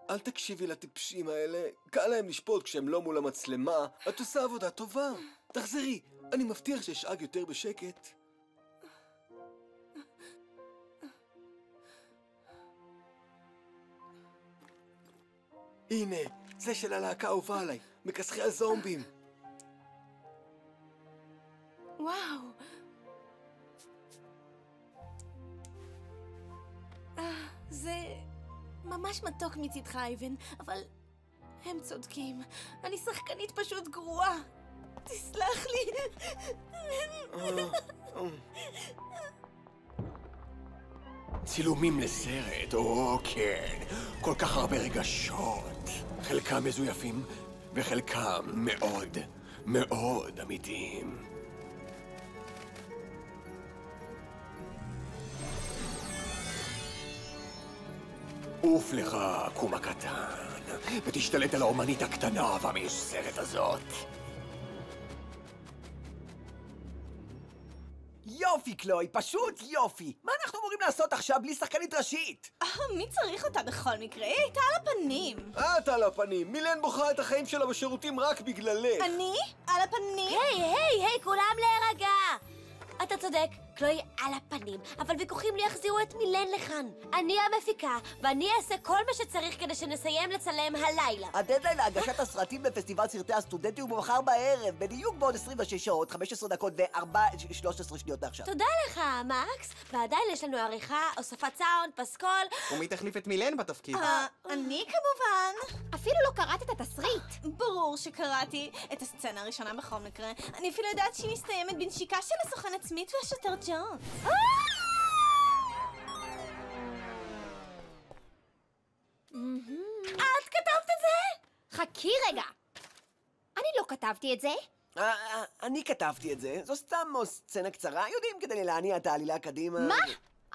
אל תקשיבי לטיפשים האלה, קל להם לשפוט כשהם לא מול המצלמה. את עושה עבודה טובה. תחזרי, אני מבטיח שאשאג יותר בשקט. הנה, זה של הלהקה אהובה עליי, מכסחי הזומבים. וואו. זה ממש מתוק מצדך, אייבן, אבל הם צודקים. אני שחקנית פשוט גרועה. תסלח לי. צילומים לסרט, או כן, כל כך הרבה רגשות. חלקם מזויפים וחלקם מאוד, מאוד אמיתיים. עוף לך, קום הקטן, ותשתלט על האומנית הקטנה והמיוסרת הזאת. יופי, קלוי, פשוט יופי. מה אנחנו אמורים לעשות עכשיו בלי שחקנית ראשית? מי צריך אותה בכל מקרה? היא הייתה על הפנים. את על הפנים. מילן בוכה את החיים שלה בשירותים רק בגללך. אני? על הפנים? היי, כולם להירגע. אתה צודק, קלוי על הפנים, אבל ויכוחים לא יחזירו את מילן לכאן. אני המפיקה, ואני אעשה כל מה שצריך כדי שנסיים לצלם הלילה. הדדליין להגשת הסרטים בפסטיבל סרטי הסטודנטים הוא מחר בערב, בדיוק בעוד 26 שעות, 15 דקות ו13 שניות מעכשיו. תודה לך, מקס, ועדיין יש לנו עריכה, הוספת סאונד, פסקול. ומי תחליף את מילן בתפקיד? אני כמובן. אפילו לא קראת את התסריט. ברור שקראתי את הסצנה הראשונה בכל מקרה. אני אפילו יודעת שהיא מסתיימת בנשיקה של הסוכנת סמית והשוטר ג'ונס. את כתבת את זה? חכי רגע. אני לא כתבתי את זה. אני כתבתי את זה. זו סתם סצנה קצרה. יודעים כדי להניע את העלילה קדימה. מה?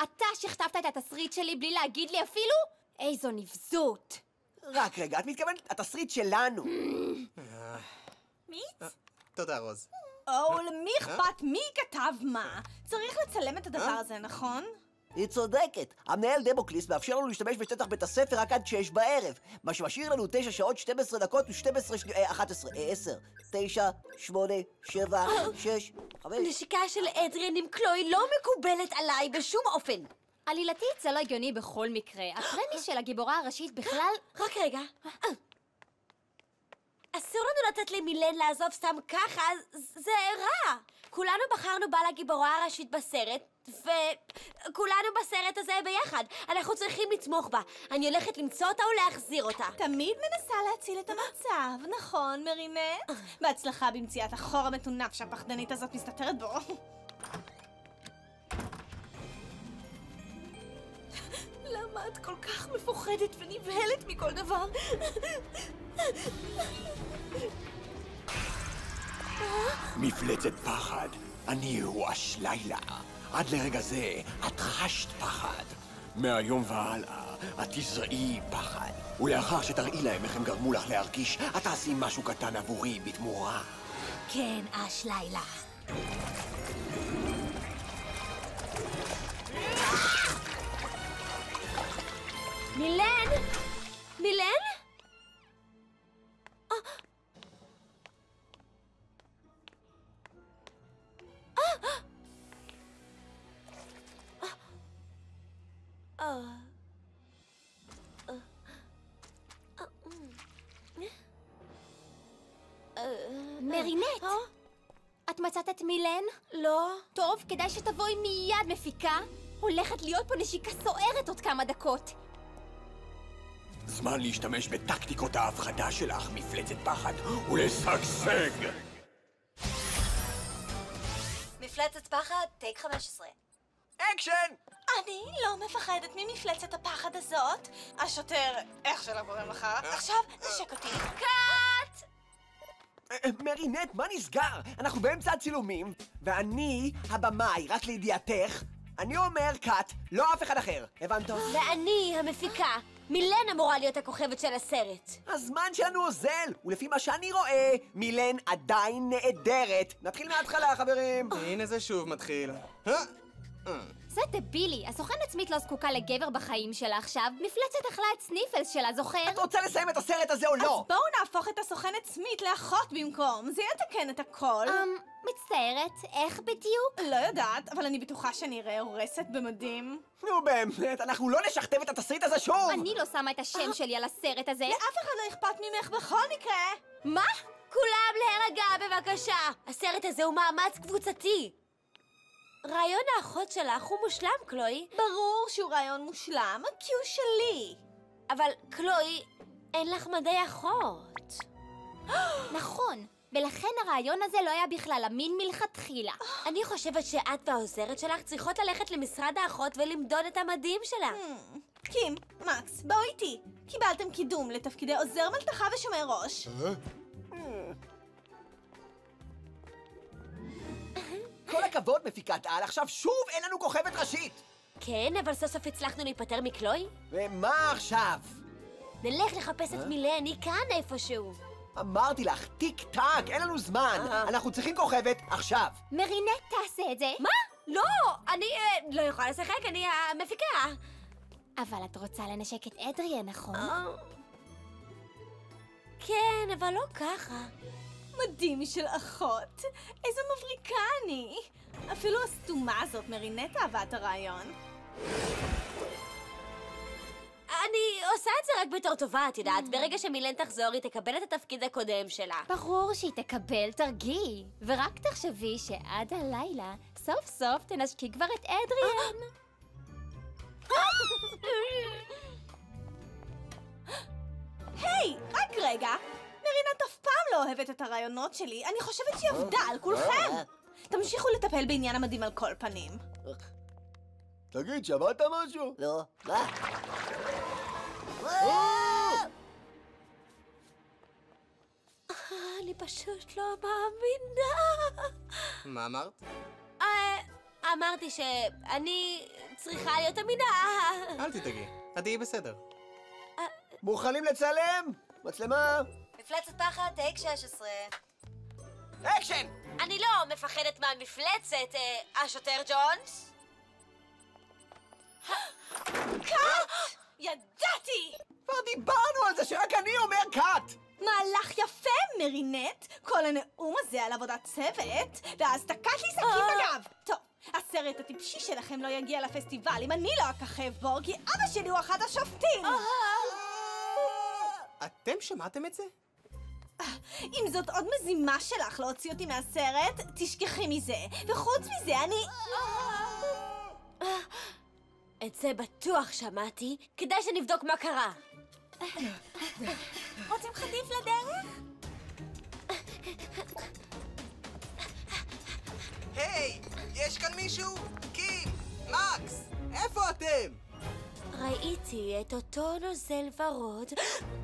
אתה שכתבת את התסריט שלי בלי להגיד לי אפילו? איזו נבזות. רק רגע, את מתכוונת התסריט שלנו. מיץ? תודה, רוז. למי אכפת מי כתב מה? צריך לצלם את הדבר הזה, נכון? היא צודקת. המנהל דמוקליס מאפשר לנו להשתמש בשטח בית הספר רק עד 6 בערב, מה שמשאיר לנו 9 שעות 12 דקות ו12 11, 10, 9, 8, 7, 6, 5. נשיקה של אדריאן עם קלוי לא מקובלת עליי בשום אופן. עלילתית זה לא הגיוני בכל מקרה. הפרמיס של הגיבורה הראשית בכלל... רק רגע. אסור לנו לתת למילן לעזוב סתם ככה, זה רע. כולנו בחרנו בה לגיבורה הראשית בסרט, וכולנו בסרט הזה ביחד. אנחנו צריכים לתמוך בה. אני הולכת למצוא אותה ולהחזיר אותה. תמיד מנסה להציל את המצב, נכון, מרינט? בהצלחה במציאת החור המטונף שהפחדנית הזאת מסתתרת בו. למה את כל כך מפוחדת ונבהלת מכל דבר? מפלצת פחד, אני הוא אשלילה. עד לרגע זה את חשת פחד. מהיום והלאה את תזרעי פחד. ולאחר שתראי להם איך הם גרמו לך להרגיש, את תעשי משהו קטן עבורי בתמורה. כן, אשלילה. מילן? מילן? מרינט, את מצאת את מילן? לא. טוב, כדאי שתבואי מיד, מפיקה. הולכת להיות פה נשיקה סוערת עוד כמה דקות. זמן להשתמש בטקטיקות ההפחדה שלך, מפלצת פחד, ולשגשג! מפלצת פחד, טייק 15. אקשן! אני לא מפחדת ממפלצת הפחד הזאת. השוטר, איך שלא קוראים לך, עכשיו נשק אותי. קאט! מרינט, מה נסגר? אנחנו באמצע הצילומים, ואני הבמאי, רק לידיעתך. אני אומר קאט, לא אף אחד אחר. הבנת? ואני המפיקה. מילן אמורה להיות הכוכבת של הסרט. הזמן שלנו אוזל, ולפי מה שאני רואה, מילן עדיין נהדרת. נתחיל מההתחלה, חברים. הנה זה שוב מתחיל. זה דבילי, הסוכן עצמית לא זקוקה לגבר בחיים שלה עכשיו. מפלצת אכלה את סניפלס שלה, זוכר? את רוצה לסיים את הסרט הזה או לא? אז בואו נהפוך את הסוכן עצמית לאחות במקום. זה יתקן את הכל. מצטערת, איך בדיוק? לא יודעת, אבל אני בטוחה שאני אראה הורסת במדים. נו באמת, אנחנו לא נשכתב את התסריט הזה שוב! אני לא שמה את השם שלי על הסרט הזה. לאף אחד לא אכפת ממך בכל מקרה. מה? כולם להירגע בבקשה. הסרט הזה הוא מאמץ קבוצתי. רעיון האחות שלך הוא מושלם, קלוי. ברור שהוא רעיון מושלם, כי הוא שלי. אבל קלוי, אין לך מדי אחות. נכון. ולכן הרעיון הזה לא היה בכלל אמין מלכתחילה. אני חושבת שאת והעוזרת שלך צריכות ללכת למשרד האחות ולמדוד את המדים שלה. קים, מקס, בואו איתי. קיבלתם קידום לתפקידי עוזר מלתחה ושומר ראש. כל הכבוד, מפיקת על, עכשיו שוב אין לנו כוכבת ראשית! כן, אבל סוף סוף הצלחנו להיפטר מקלוי. ומה עכשיו? נלך לחפש את מילן, היא כאן איפשהו. אמרתי לך, טיק טק, אין לנו זמן. אנחנו צריכים כוכבת עכשיו. מרינט תעשה את זה. מה? לא, אני לא יכולה לשחק, אני המפיקה. אבל את רוצה לנשק את אדריאן, נכון? כן, אבל לא ככה. מדהים של אחות. איזה מבריקה אני. אפילו הסתומה הזאת מרינט אהבה את הרעיון. אני עושה את זה רק בתור טובה, את יודעת. ברגע שמילן תחזור, היא תקבל את התפקיד הקודם שלה. ברור שהיא תקבל, תרגיעי. ורק תחשבי שעד הלילה, סוף סוף תנשקי כבר את אדריאן. היי, רק רגע. מרינת אף פעם לא אוהבת את הרעיונות שלי. אני חושבת שהיא עבדה על כולכם. תמשיכו לטפל בעניין המדים על כל פנים. תגיד, שמעת משהו? לא. מה? אני פשוט לא מאמינה. מה אמרת? אמרתי שאני צריכה להיות אמינה. אל תדאגי, את תהיי בסדר. מוכנים לצלם? מצלמה? מפלצת פחד, טייק 16. אקשן! אני לא מפחדת מהמפלצת, השוטר ג'ונס. קאט! ידעתי! כבר דיברנו על זה שרק אני אומר קאט! מהלך יפה, מרינט. כל הנאום הזה על עבודת צוות, ואז תקעת לי סכין בגב. טוב, הסרט הטיפשי שלכם לא יגיע לפסטיבל אם אני לא אככב בו, כי אבא שלי הוא אחד השופטים. אתם שמעתם את זה? אם זאת עוד מזימה שלך להוציא אותי מהסרט, תשכחי מזה. וחוץ מזה, אני... את זה בטוח שמעתי. כדאי שנבדוק מה קרה. רוצים חטיף לדרך? היי, יש כאן מישהו? קים, מקס, איפה אתם? ראיתי את אותו נוזל ורוד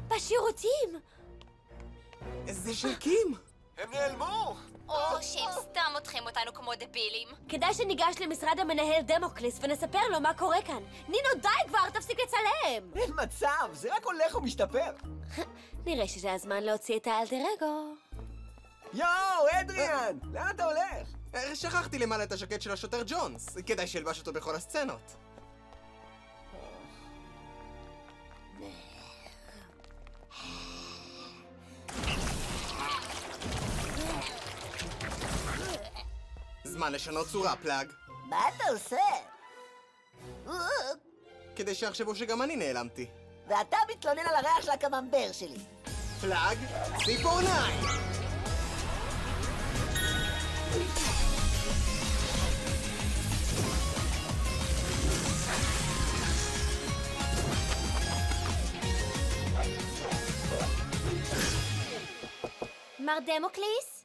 בשירותים. זה של קים. הם נעלמו! או שהם סתם מותחים אותנו כמו דבילים. כדאי שניגש למשרד המנהל דמוקליס ונספר לו מה קורה כאן. נינו, די כבר, תפסיק לצלם! אין מצב, זה רק הולך ומשתפר. נראה שזה הזמן להוציא את האלטר אגו. יואו, אדריאן! לאן אתה הולך? שכחתי למעלה את השקט של השוטר ג'ונס. כדאי שילבש אותו בכל הסצנות. זמן לשנות צורה, פלאג. מה אתה עושה? כדי שיחשבו שגם אני נעלמתי. ואתה מתלונן על הריח של הקממבר שלי. פלאג, ציפורניים! מר דמוקליס?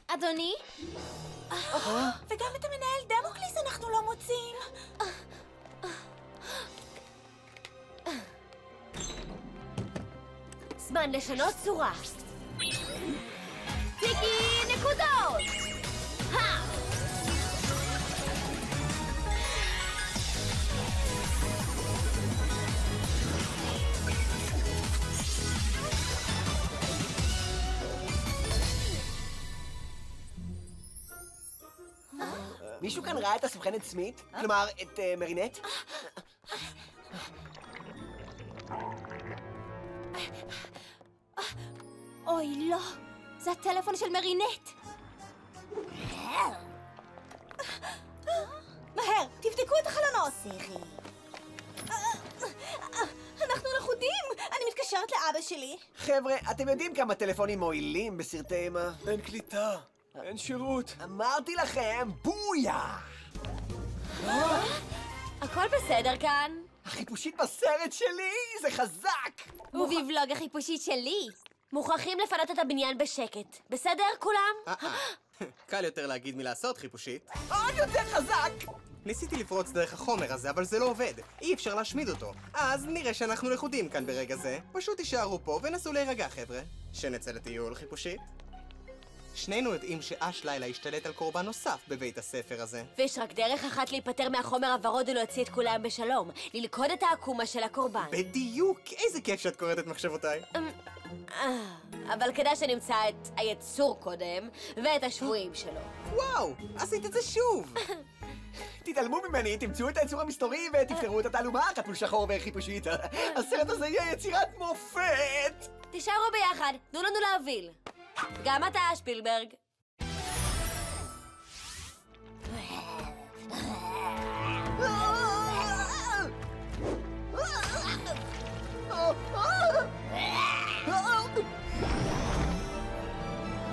אדוני? וגם את המנהל דמוקליס אנחנו לא מוצאים. זמן לשנות צורה. טיקי נקודות! מישהו כאן ראה את הסוכנת סמית? כלומר, את מרינט? אוי, לא. זה הטלפון של מרינט. מהר, תבדקו את החלונות. סירי. אנחנו לכודים. אני מתקשרת לאבא שלי. חבר'ה, אתם יודעים כמה טלפונים מועילים בסרטי אימה? אין קליטה, אין שירות. אמרתי לכם, בויה! הכל בסדר כאן. החיפושית בסרט שלי זה חזק! ובבלוג החיפושית שלי. מוכרחים לפנות את הבניין בשקט. בסדר, כולם? קל יותר להגיד מלעשות, חיפושית. עוד יותר חזק! ניסיתי לפרוץ דרך החומר הזה, אבל זה לא עובד. אי אפשר להשמיד אותו. אז נראה שאנחנו לכודים כאן ברגע זה. פשוט תישארו פה ונסו להירגע, חבר'ה. שנצא לטיול, חיפושית. שנינו יודעים שאש לילה השתלט על קורבן נוסף בבית הספר הזה. ויש רק דרך אחת להיפטר מהחומר הוורוד ולהוציא את כולם בשלום. ללכוד את העקומה של הקורבן. בדיוק! איזה כיף שאת קוראת את מחשבותיי. אבל כדאי שנמצא את היצור קודם, ואת השבויים שלו. וואו! עשית את זה שוב! תתעלמו ממני, תמצאו את היצור המסתורי ותפתרו את התעלומה, חתול שחור וחיפושית. הסרט הזה יהיה יצירת מופת! תישארו ביחד, תנו לנו להוביל. גם אתה, שפילברג.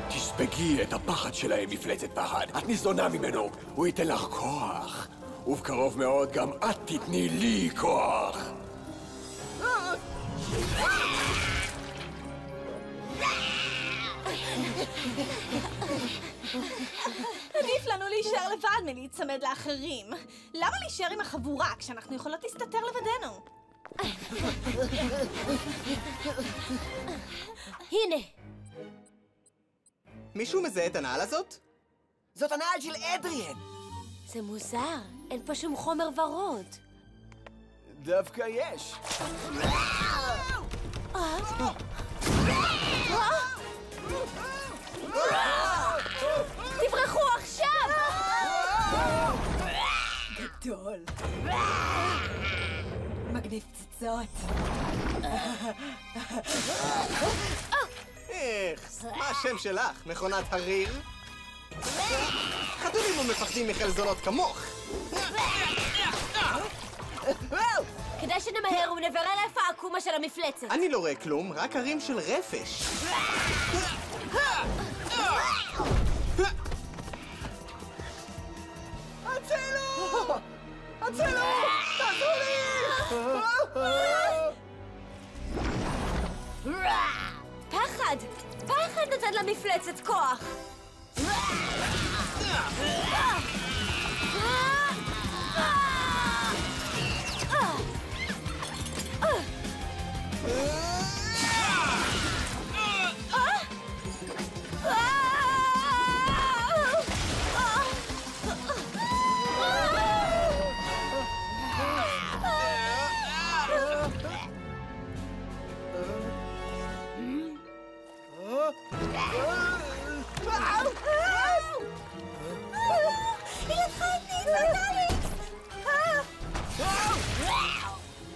תספגי את הפחד שלהם, מפלצת פחד. את ניזונה ממנו, הוא ייתן לך כוח. ובקרוב מאוד גם את תתני לי כוח. עדיף לנו להישאר לבד מלהיצמד לאחרים. למה להישאר עם החבורה כשאנחנו יכולות להסתתר לבדנו? הנה. מישהו מזהה את הנעל הזאת? זאת הנעל של אדריאן. זה מוזר, אין פה שום חומר ורוד. דווקא יש. תברחו עכשיו! גדול. מגניב פצצות. איך, מה השם שלך? מכונת הריר? חתולים לא מפחדים מחלזונות כמוך. כדאי שנמהר ונברר איפה העקומה של המפלצת. אני לא רואה כלום, רק הרים של רפש. הצילו! הצילו! תעזרו לי! פחד! פחד נותן למפלצת כוח!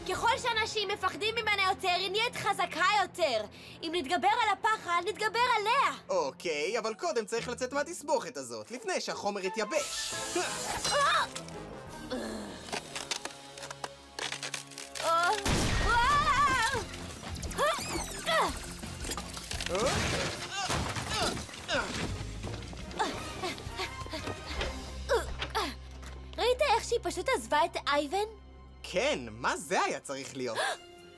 ככל שאנשים מפחדים ממנה יותר, היא נהיית חזקה יותר. אם נתגבר על הפחד, נתגבר עליה. אוקיי, אבל קודם צריך לצאת מהתסבוכת הזאת, לפני שהחומר יתייבש. ראית איך שהיא פשוט עזבה את אייבן? כן, מה זה היה צריך להיות?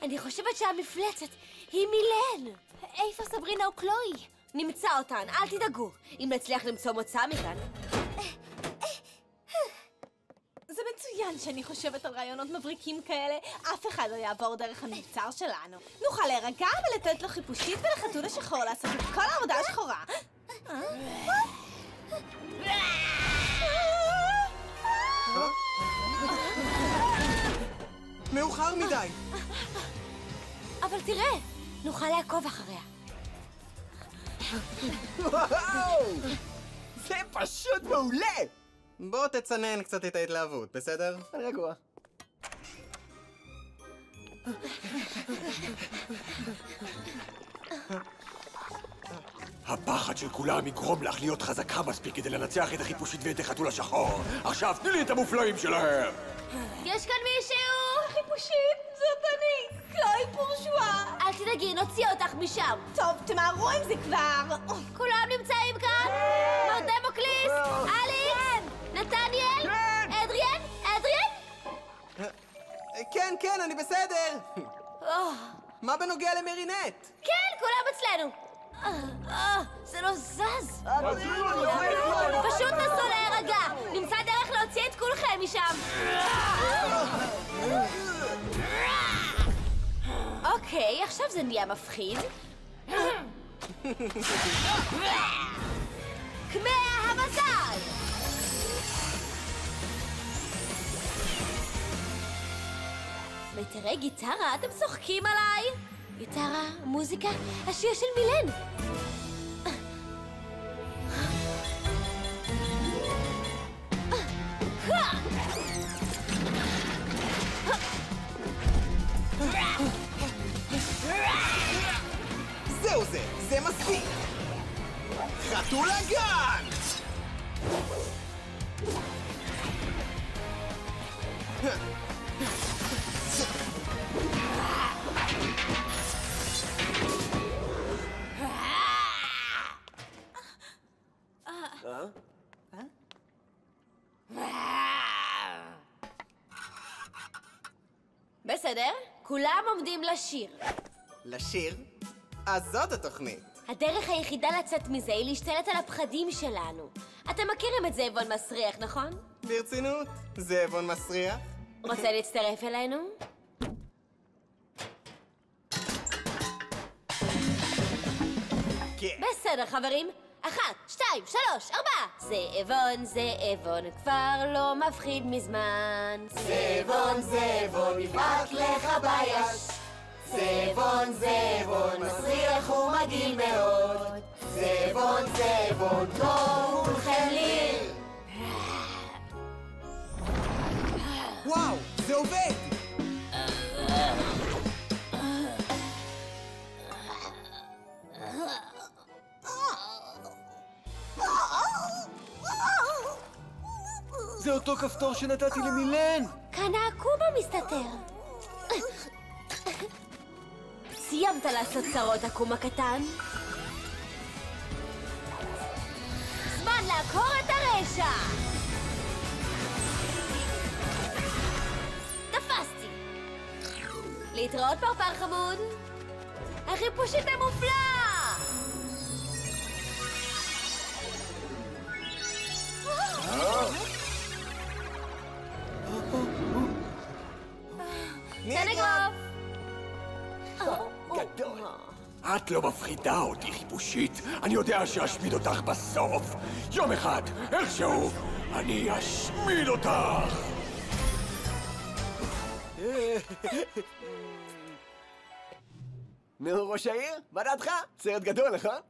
אני חושבת שהמפלצת היא מילן. איפה סברינה וקלואי? נמצא אותן, אל תדאגו. אם נצליח למצוא מוצא מכאן. זה מצוין שאני חושבת על רעיונות מבריקים כאלה. אף אחד לא יעבור דרך המבצר שלנו. נוכל להירגע ולתת לו חיפושית ולחתול השחור לעשות את כל העבודה השחורה. מאוחר מדי. אבל תראה, נוכל לעקוב אחריה. וואו! זה פשוט מעולה! בוא תצנן קצת את ההתלהבות, בסדר? אני רגוע. הפחד של כולם יגרום לך להיות חזקה מספיק כדי לנצח את החיפושית ואת החתול השחור. עכשיו תני לי את המופלאים שלהם! יש כאן מישהו? חיפושית, זאת אני, קלואי בורז'ואה. אל תדאגי, נוציא אותך משם. טוב, תמהרו עם זה כבר. כולם נמצאים כאן? מר דמוקליס? אליקס? נתניאל? אדריאן? אדריאן? כן, כן, אני בסדר. מה בנוגע למרינט? כן, כולם אצלנו. זה לא זז. פשוט נסו להירגע. נמצא דרך להוציא את כולכם משם. אוקיי, עכשיו זה נהיה מפחיד. קמע המזל! מיתרי גיטרה, אתם צוחקים עליי? גיטרה, מוזיקה, השיר של מילן. זהו זה מספיק! חתול הגן! בסדר, כולם עומדים לשיר. לשיר? אז זאת התוכנית. הדרך היחידה לצאת מזה היא להשתלט על הפחדים שלנו. אתם מכירים את זאבון מסריח, נכון? ברצינות? זאבון מסריח? רוצה להצטרף אלינו? כן. בסדר, חברים. 1, 2, 3, 4. זאבון כבר לא מפחיד מזמן. זאבון, נדבק לך ביש. זאבון, מסריח ומגעיל מאוד. זאבון, כמו כולכם לי. וואו, זה עובד! זה אותו כפתור שנתתי למילן! כאן העקומה מסתתר. סיימת לעשות צרות, עקומה קטן? זמן לעקור את הרשע! תפסתי! להתראות פרפר חמוד! החיפושית המופלא! סנגרוף! גדול. את לא מפחידה אותי, חיפושית. אני יודע שאשמיד אותך בסוף. יום אחד, איכשהו, אני אשמיד אותך! נו, ראש העיר, מה דעתך? סרט גדול, נכון?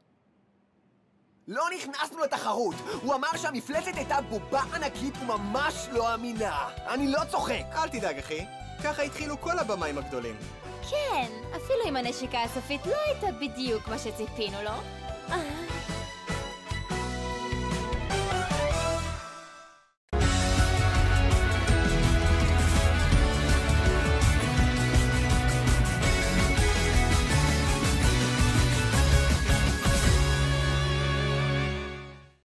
לא נכנסנו לתחרות. הוא אמר שהמפלצת הייתה בובה ענקית וממש לא אמינה. אני לא צוחק. אל תדאג, אחי. ככה התחילו כל הבמאים הגדולים. כן, אפילו אם הנשיקה הסופית לא הייתה בדיוק מה שציפינו, לא?